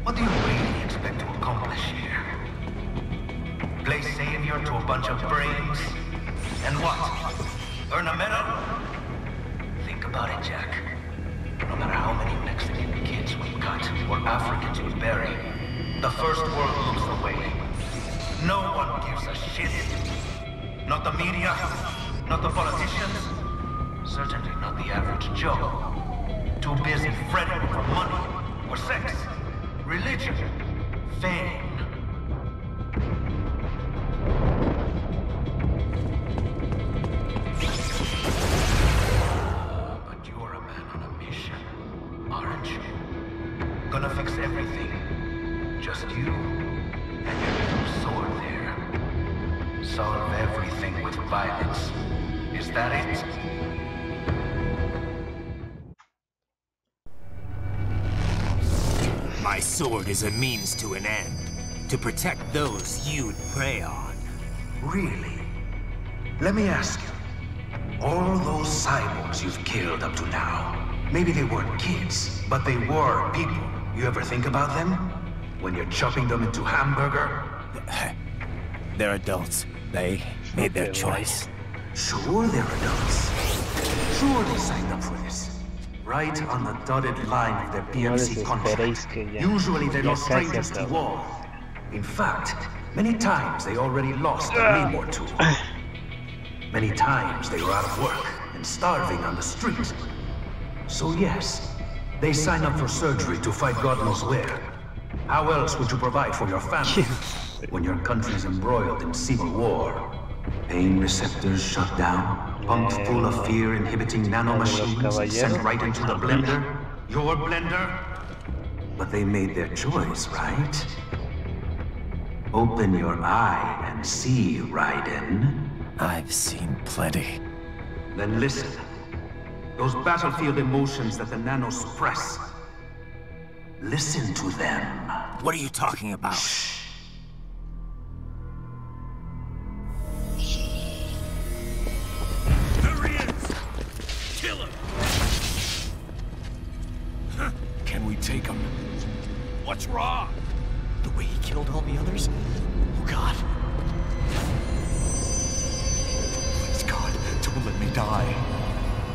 What do you really expect to accomplish here? Play savior to a bunch of brains? And what? Earn a medal? Think about it, Jack. No matter how many Mexican kids we cut or Africans we bury, the first world looks away. No one gives a shit. Not the media, not the politicians, certainly not the average Joe. Too busy fretting for money, or sex, religion, fame. But you're a man on a mission, aren't you? Gonna fix everything. Just you and your little sword there. Solve everything with violence. Is that it?
My sword is a means to an end. To protect those you'd prey on.
Really? Let me ask you. All those cyborgs you've killed up to now, maybe they weren't kids, but they were people. You ever think about them? When you're chopping them into hamburger?
They're adults. They made their choice.
Sure they're adults. Sure they signed up for this. Right on the dotted line of their PMC contract. Usually they're no strangers to war. In fact, many times they already lost a limb or two. Many times they were out of work and starving on the street. So yes, they sign up for surgery to fight God knows where. How else would you provide for your family when your country's embroiled in civil war? Pain receptors shut down, pumped full of fear-inhibiting nanomachines sent right into the blender? Your blender? But they made their choice, right? Open your eye and see, Raiden.
I've seen plenty.
Then listen. Those battlefield emotions that the nanos suppress. Listen to them.
What are you talking about?
Shh.
There he is! Kill him! Can we take him? What's wrong?
The way he killed all the others? Oh God. Please God, don't let me die.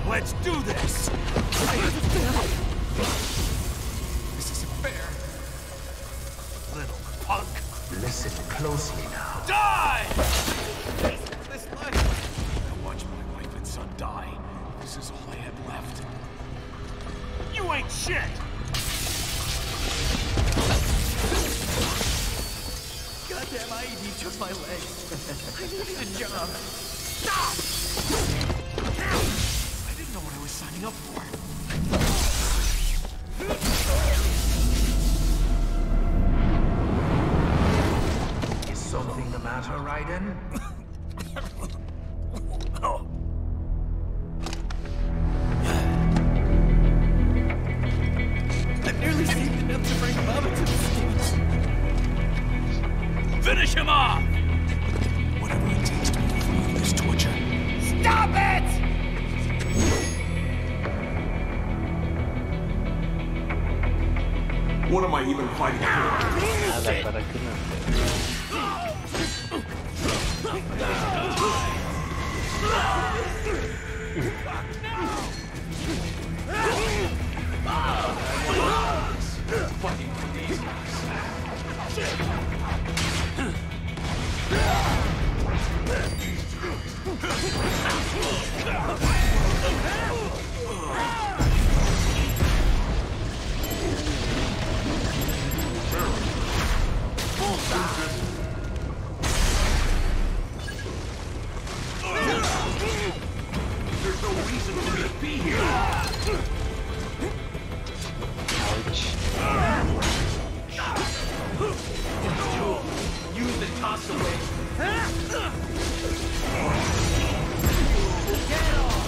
Let's do this!
This isn't fair.
Little punk!
Listen closely now.
Die! need a job. Stop! I didn't know what I was signing up for.
Is something the matter, Raiden?
I've nearly seen enough to bring Mama to the stage. Finish him off! Whatever it takes to move through this torture. Stop it!
What am I even fighting for?
Nada, ¿para qué no?
There's no reason for me to be here.
Use the toss away. Get off!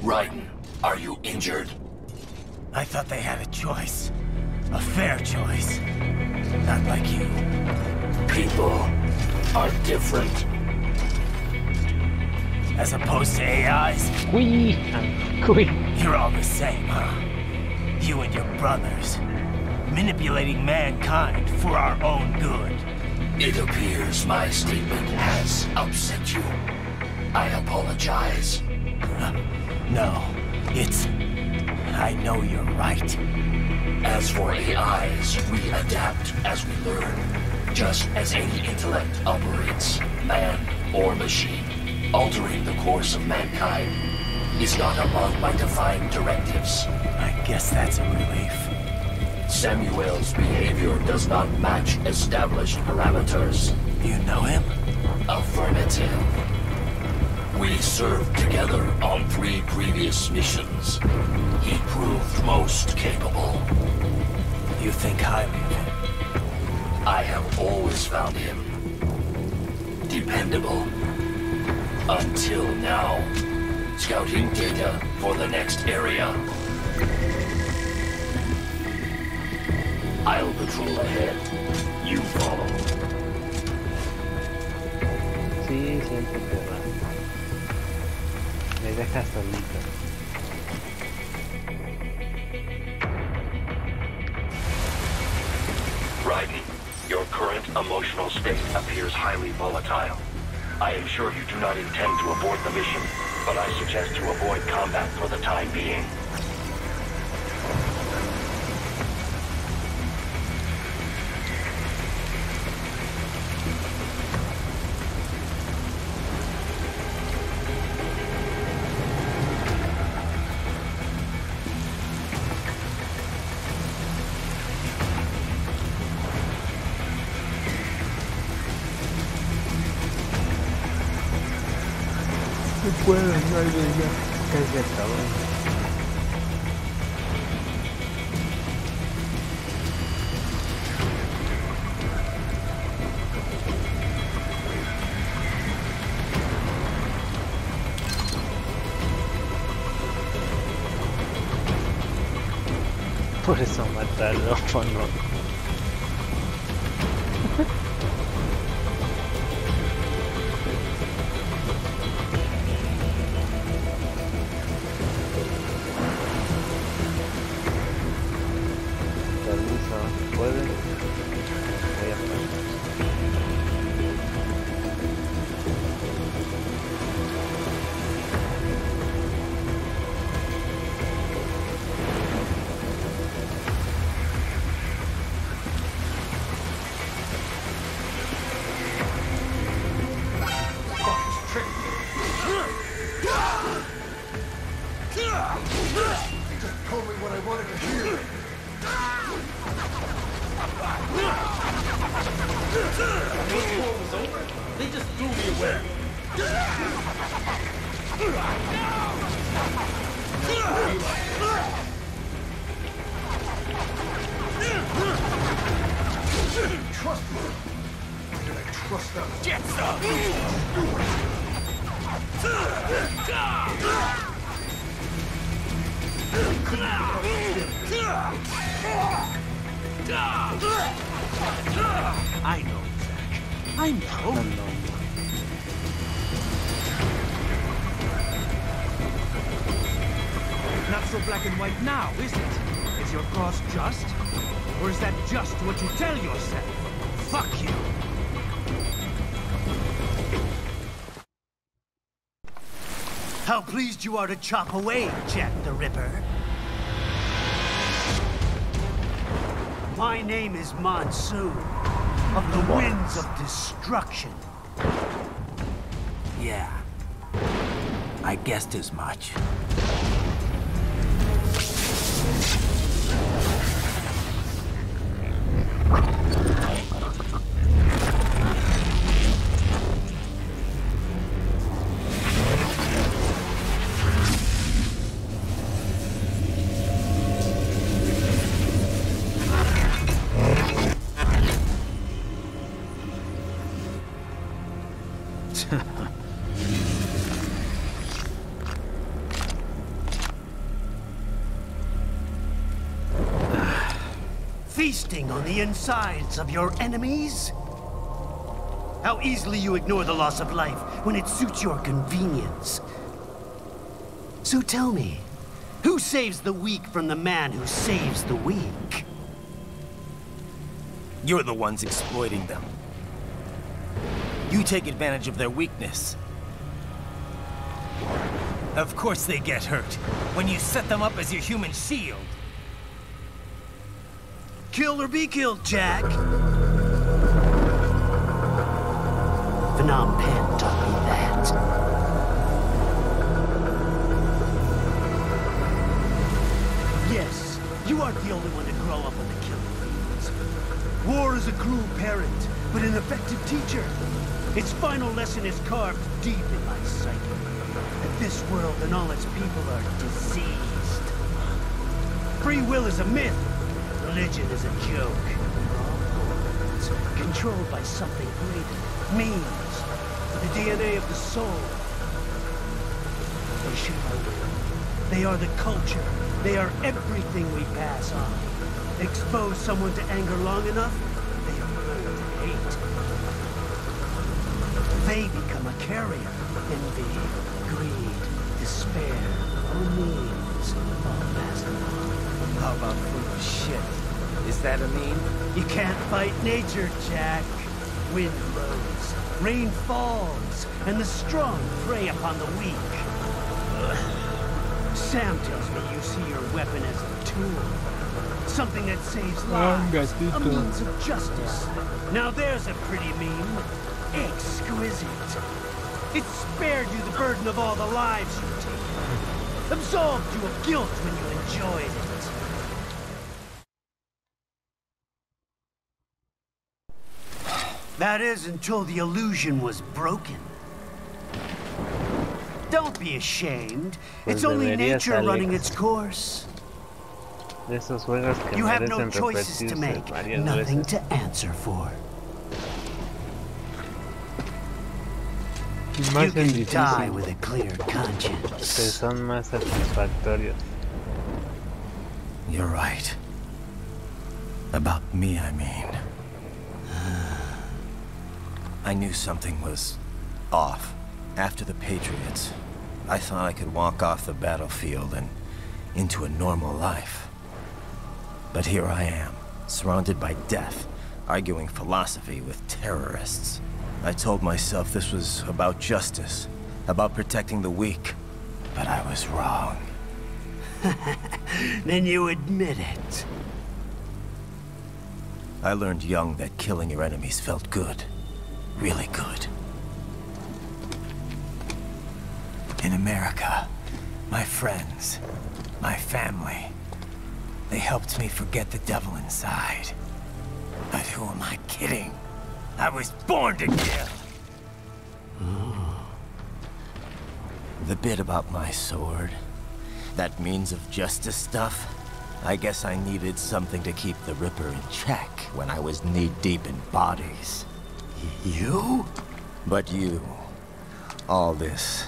Raiden, are you injured?
I thought they had a choice. A fair choice. Not like you.
People are different.
As opposed to AIs? You're all the same, huh? You and your brothers. Manipulating mankind for our own good.
It appears my statement has upset you. I apologize.
No, it's... I know you're right.
As for AIs, we adapt as we learn. Just as any intellect operates, man or machine. Altering the course of mankind is not among my defined directives.
I guess that's a relief.
Samuel's behavior does not match established parameters.
You know him?
Affirmative. We served together on 3 previous missions. He proved most capable.
You think highly of him?
I have always found him dependable. Until now. Scouting data for the next area. I'll patrol ahead. You follow.
Sí, siempre te va. Me dejas solito.
Raiden, your current emotional state appears highly volatile. I am sure you do not intend to abort the mission, but I suggest you avoid combat for the time being.
No puedo, no hay de ya. Casi acabó. Por eso matarlo, por no. ¿Puedes? Voy a pasar.
Get some!
I know, Zack. I'm pro.
Not so black and white now, is it? Is your cross just? Or is that just what you tell yourself? Fuck you!
How pleased you are to chop away, Jack the Ripper. My name is Monsoon, of the Winds of Destruction. Yeah, I guessed as much. Feasting on the insides of your enemies? How easily you ignore the loss of life when it suits your convenience. So tell me, who saves the weak from the man who saves the weak? You're the ones exploiting them. You take advantage of their weakness. Of course they get hurt when you set them up as your human shield. Kill or be killed, Jack. Phnom Penh taught me that. Yes, you aren't the only one to grow up on the killing fields. War is a cruel parent, but an effective teacher. Its final lesson is carved deep in my psyche. That this world and all its people are diseased. Free will is a myth. Religion is a joke. We're all hordes, controlled by something greater. Means. The DNA of the soul. They shape our will. They are the culture. They are everything we pass on. Expose someone to anger long enough, they are learned to hate. They become a carrier. Envy, greed, despair, all means, all passed along. How about foolish shit? Is that a meme? You can't fight nature, Jack. Wind blows, rain falls, and the strong prey upon the weak. Sam tells me you see your weapon as a tool. Something that saves lives, a means of justice. Now there's a pretty meme. Exquisite. It spared you the burden of all the lives you've taken. Absolved you of guilt when you enjoyed it. That is until the illusion was broken. Don't be ashamed. It's only nature running its course. You have no choices to make, nothing to answer for. You can die with a clear conscience. You're right. About me, I mean. I knew something was off. After the Patriots, I thought I could walk off the battlefield and into a normal life. But here I am, surrounded by death, arguing philosophy with terrorists. I told myself this was about justice, about protecting the weak, but I was wrong. Then you admit it. I learned young that killing your enemies felt good. Really good. In America, my friends, my family, they helped me forget the devil inside. But who am I kidding? I was born to kill! The bit about my sword, that means of justice stuff, I guess I needed something to keep the Ripper in check when I was knee-deep in bodies.
You? But you. All this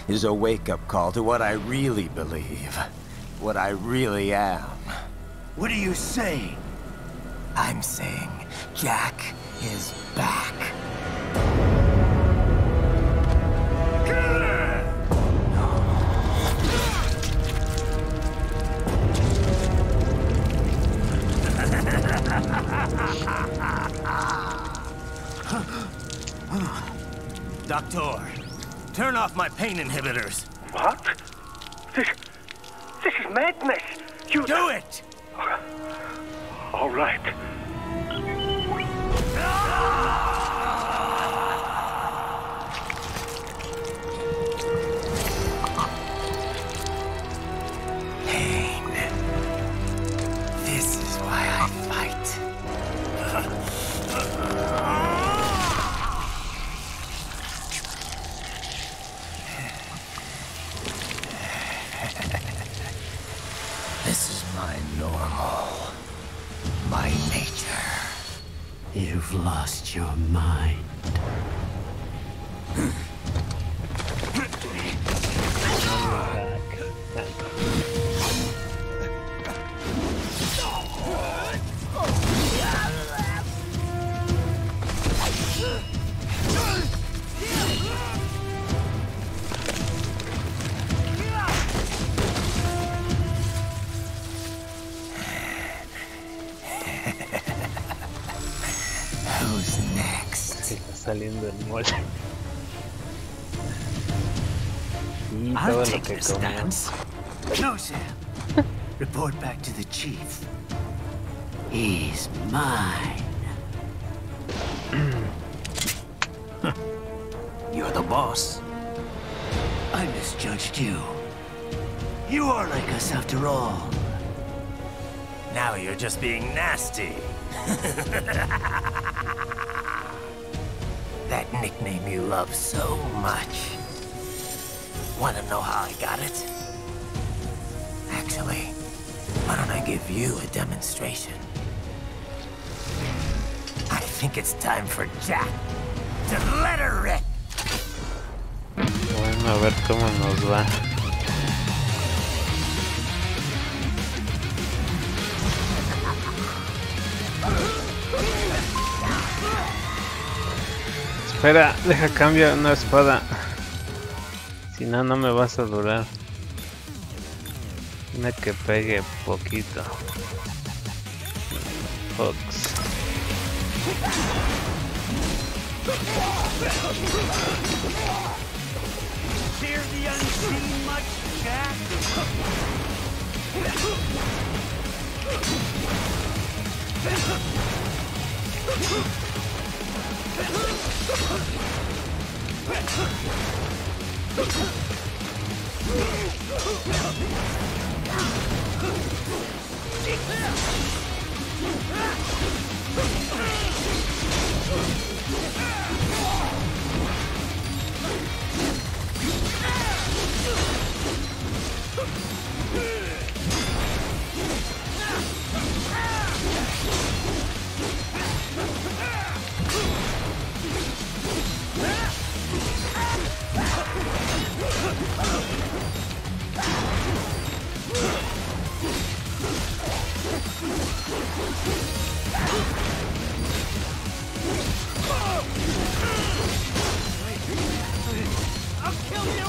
is a wake-up call to what I really believe. What I really am.
What are you saying?
I'm saying Jack is back. Doctor, turn off my pain inhibitors.
What? This is madness. You
do it!
All right.
Pain. This is why I fight. This is my normal. My nature.
You've lost your mind.
Who's next?
Está saliendo el mole. Y
I'll
todo lo
take
que
this stance. No, Sam. Report back to the chief. He's mine. You're the boss. I misjudged you. You are like us after all.
Now you're just being nasty. That nickname you love so much. Want to know how I got it? Actually, why don't I give you a demonstration? I think it's time for Jack to let her rip.
Bueno, a ver cómo nos va. Espera, deja cambio una espada. Si no, no me vas a durar. Una que pegue poquito. Fox.
Fear the unseen much, Jack? I'll kill you!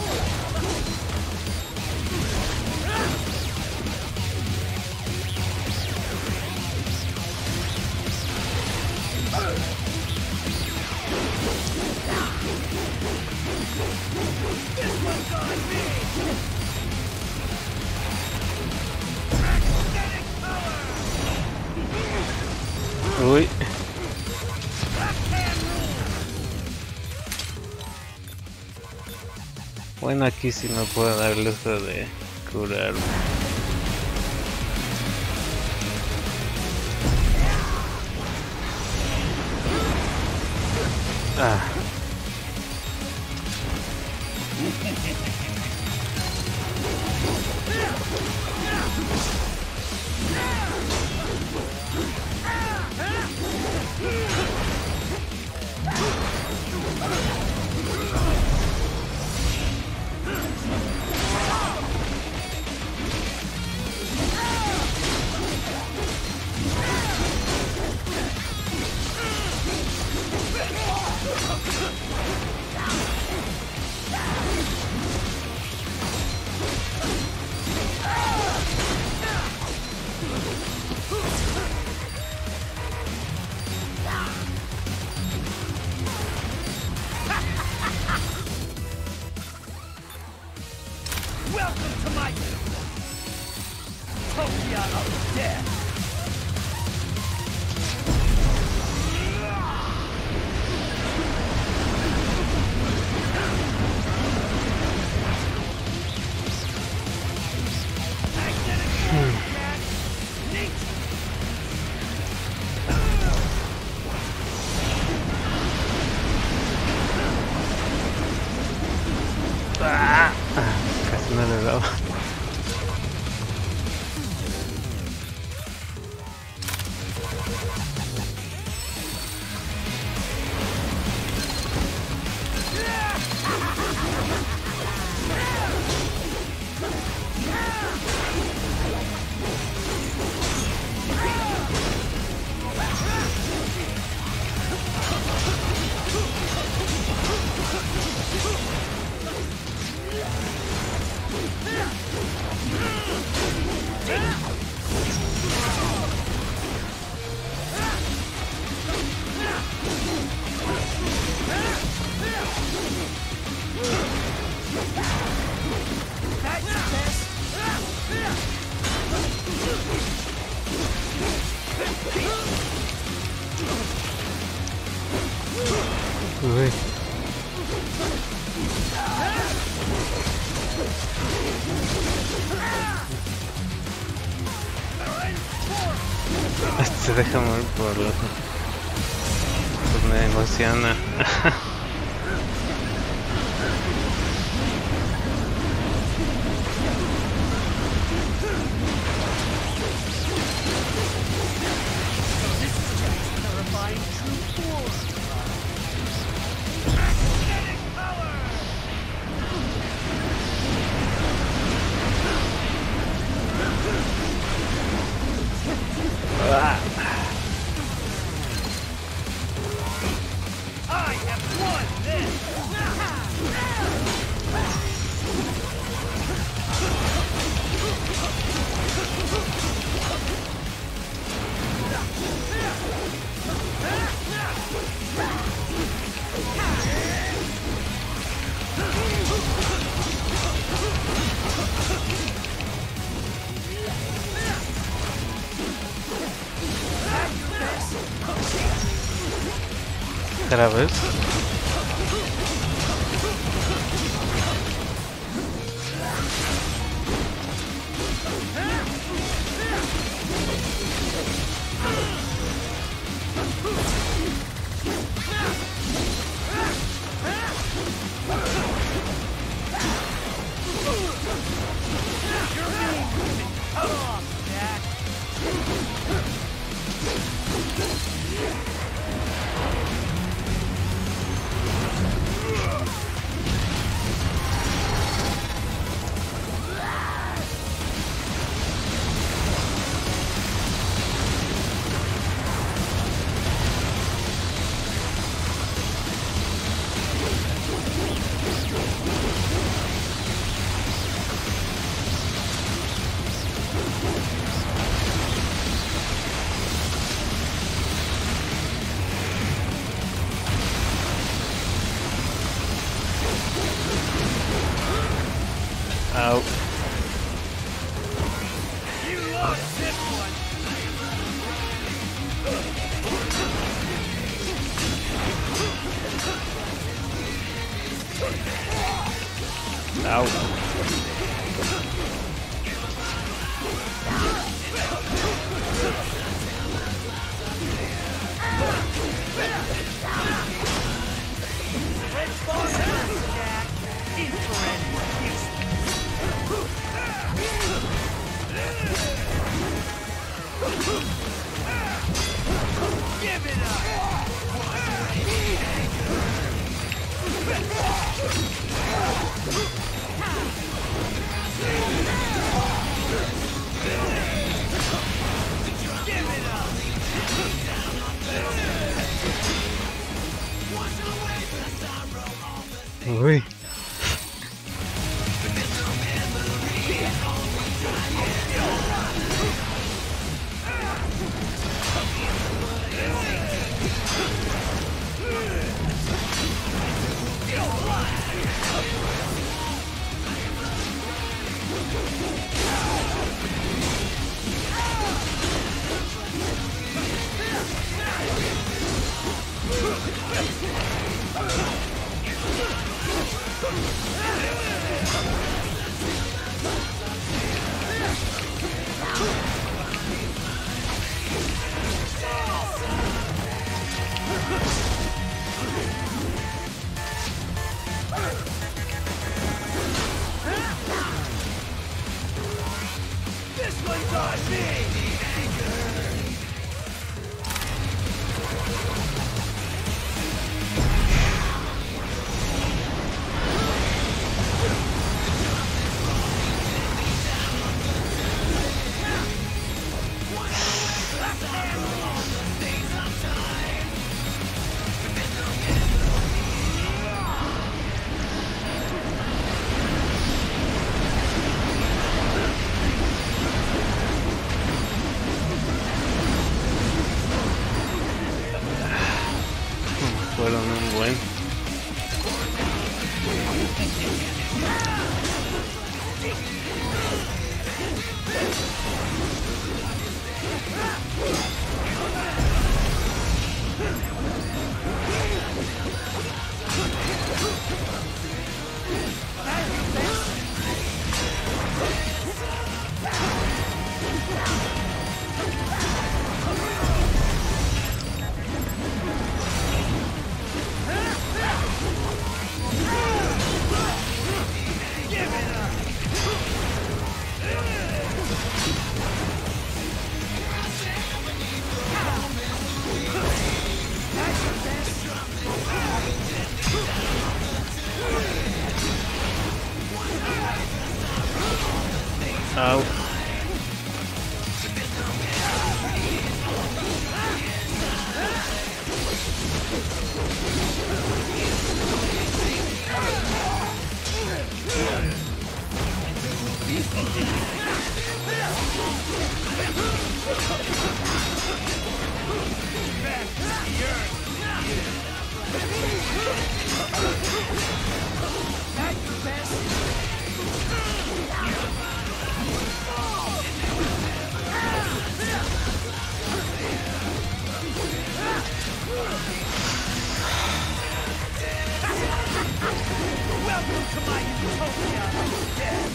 This one's on me!
Uy. Bueno, aquí sí me puedo dar el uso de curar. Ah. Uy. Se deja morir por lo que pues me emociona. ¿Otra vez? Out.
You lost this one.
Out.
Give it up.
Uy.
This one's on me!
Fueron un buen. Au.
Welcome to my utopia of death!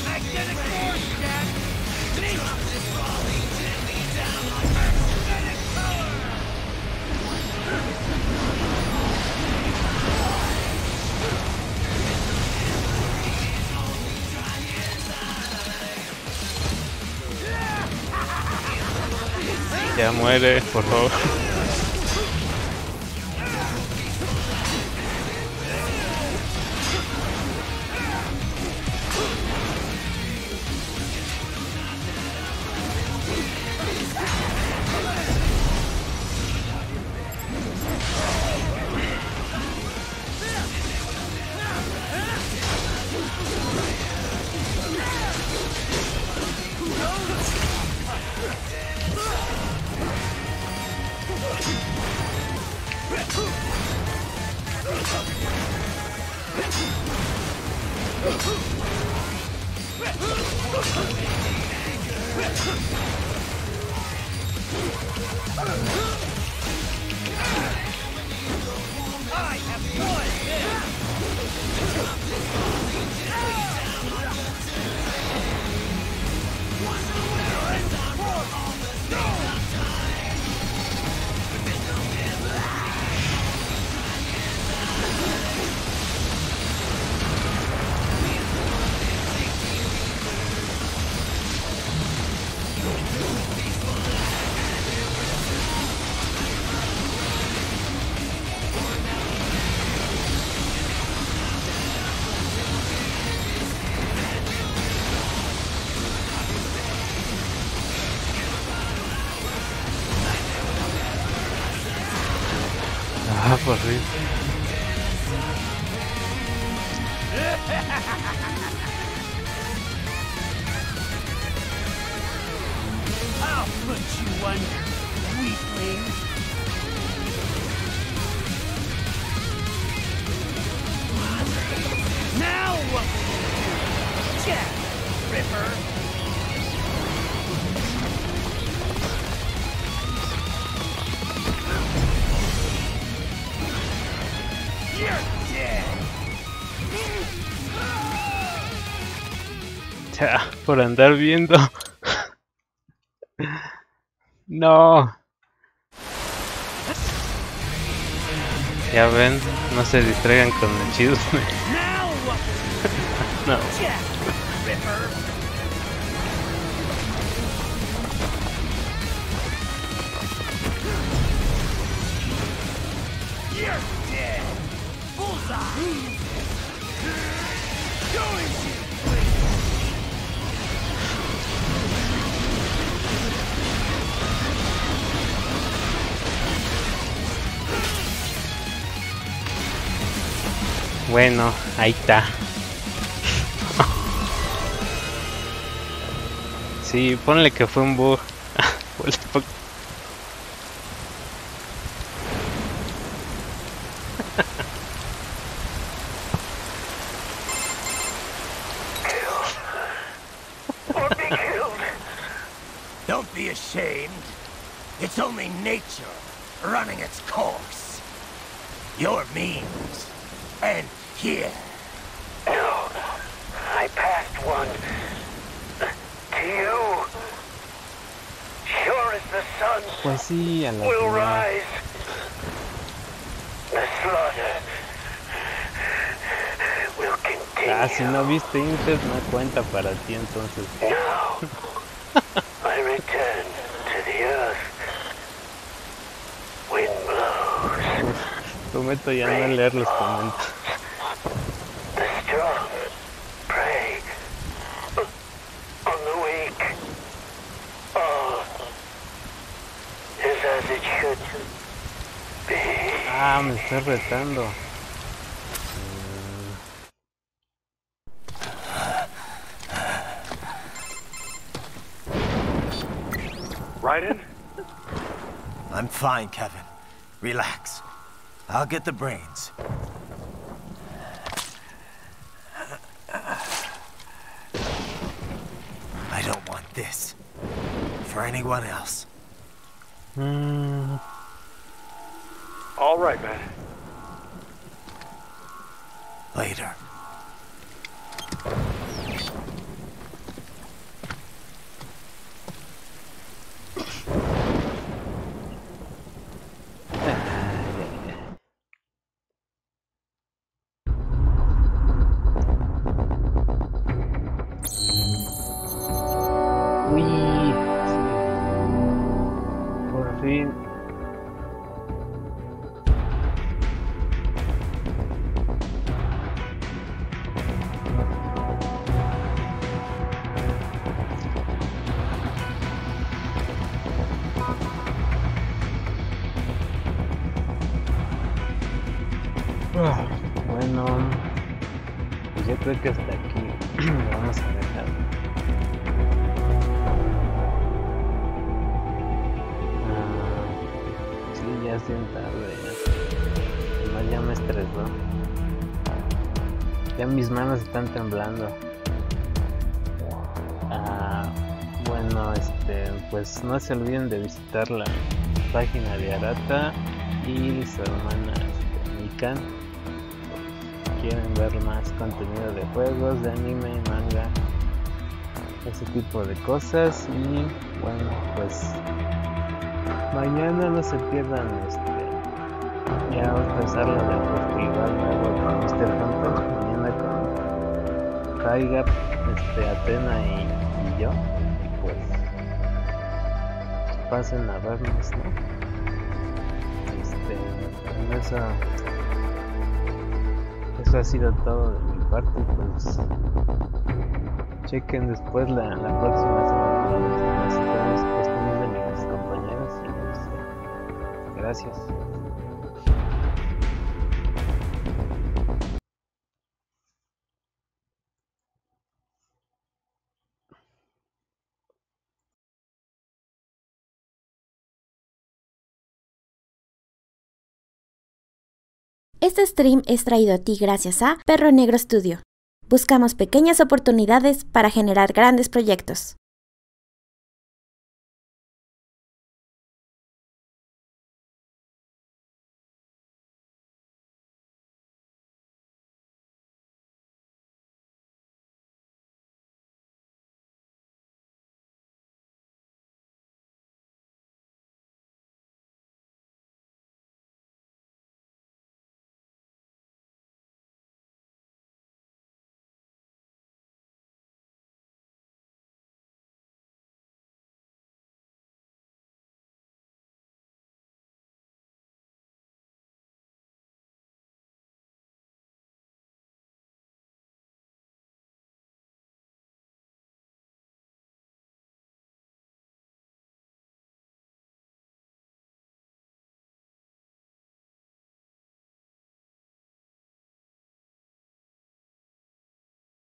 Magnetic force, Dad! Magnetic power!
Ya muere, por favor. Ah, por fin.
I'll put you under, weakling. Now what will you do? Jack, Ripper.
Ya, por andar viendo. No. Ya ven, no se distraigan con el chisme. No. Bueno, ahí está. Sí, ponle que fue un bug.
Don't be ashamed. It's only nature running its course. Your means end here.
No, I passed one to you. Sure as the sun
Pues sí, a la
will
final.
rise. The slaughter will continue.
Ah, si no viste Incest, no cuenta para ti entonces.
Now, I return to the earth. Wind blows.
Prometo ya no leer los comentarios.
The strong prey on the weak. All is as it should be.
Ah, me estoy retando.
Raiden?
I'm fine, Kevin. Relax. I'll get the brains. I don't want this for anyone else.
All right, man.
Later.
Por fin. Bueno, pues yo creo que hasta aquí lo vamos a dejar. Sí, ya es bien tarde. Además ya me estresó. Ya mis manos están temblando. Bueno, pues no se olviden de visitar la página de Arata y su hermana Mikan. Quieren ver más contenido de juegos, de anime, manga, ese tipo de cosas. Y bueno, pues mañana no se pierdan ya va a empezar lo del festival nuevo con Mr. Hunter, mañana con Tiger, Atena y yo. Y pues pasen a vernos, ¿no? Eso ha sido todo de mi parte. Pues chequen después la próxima semana las cuestiones de mis compañeros y gracias.
Este stream es traído a ti gracias a Perro Negro Studio. Buscamos pequeñas oportunidades para generar grandes proyectos.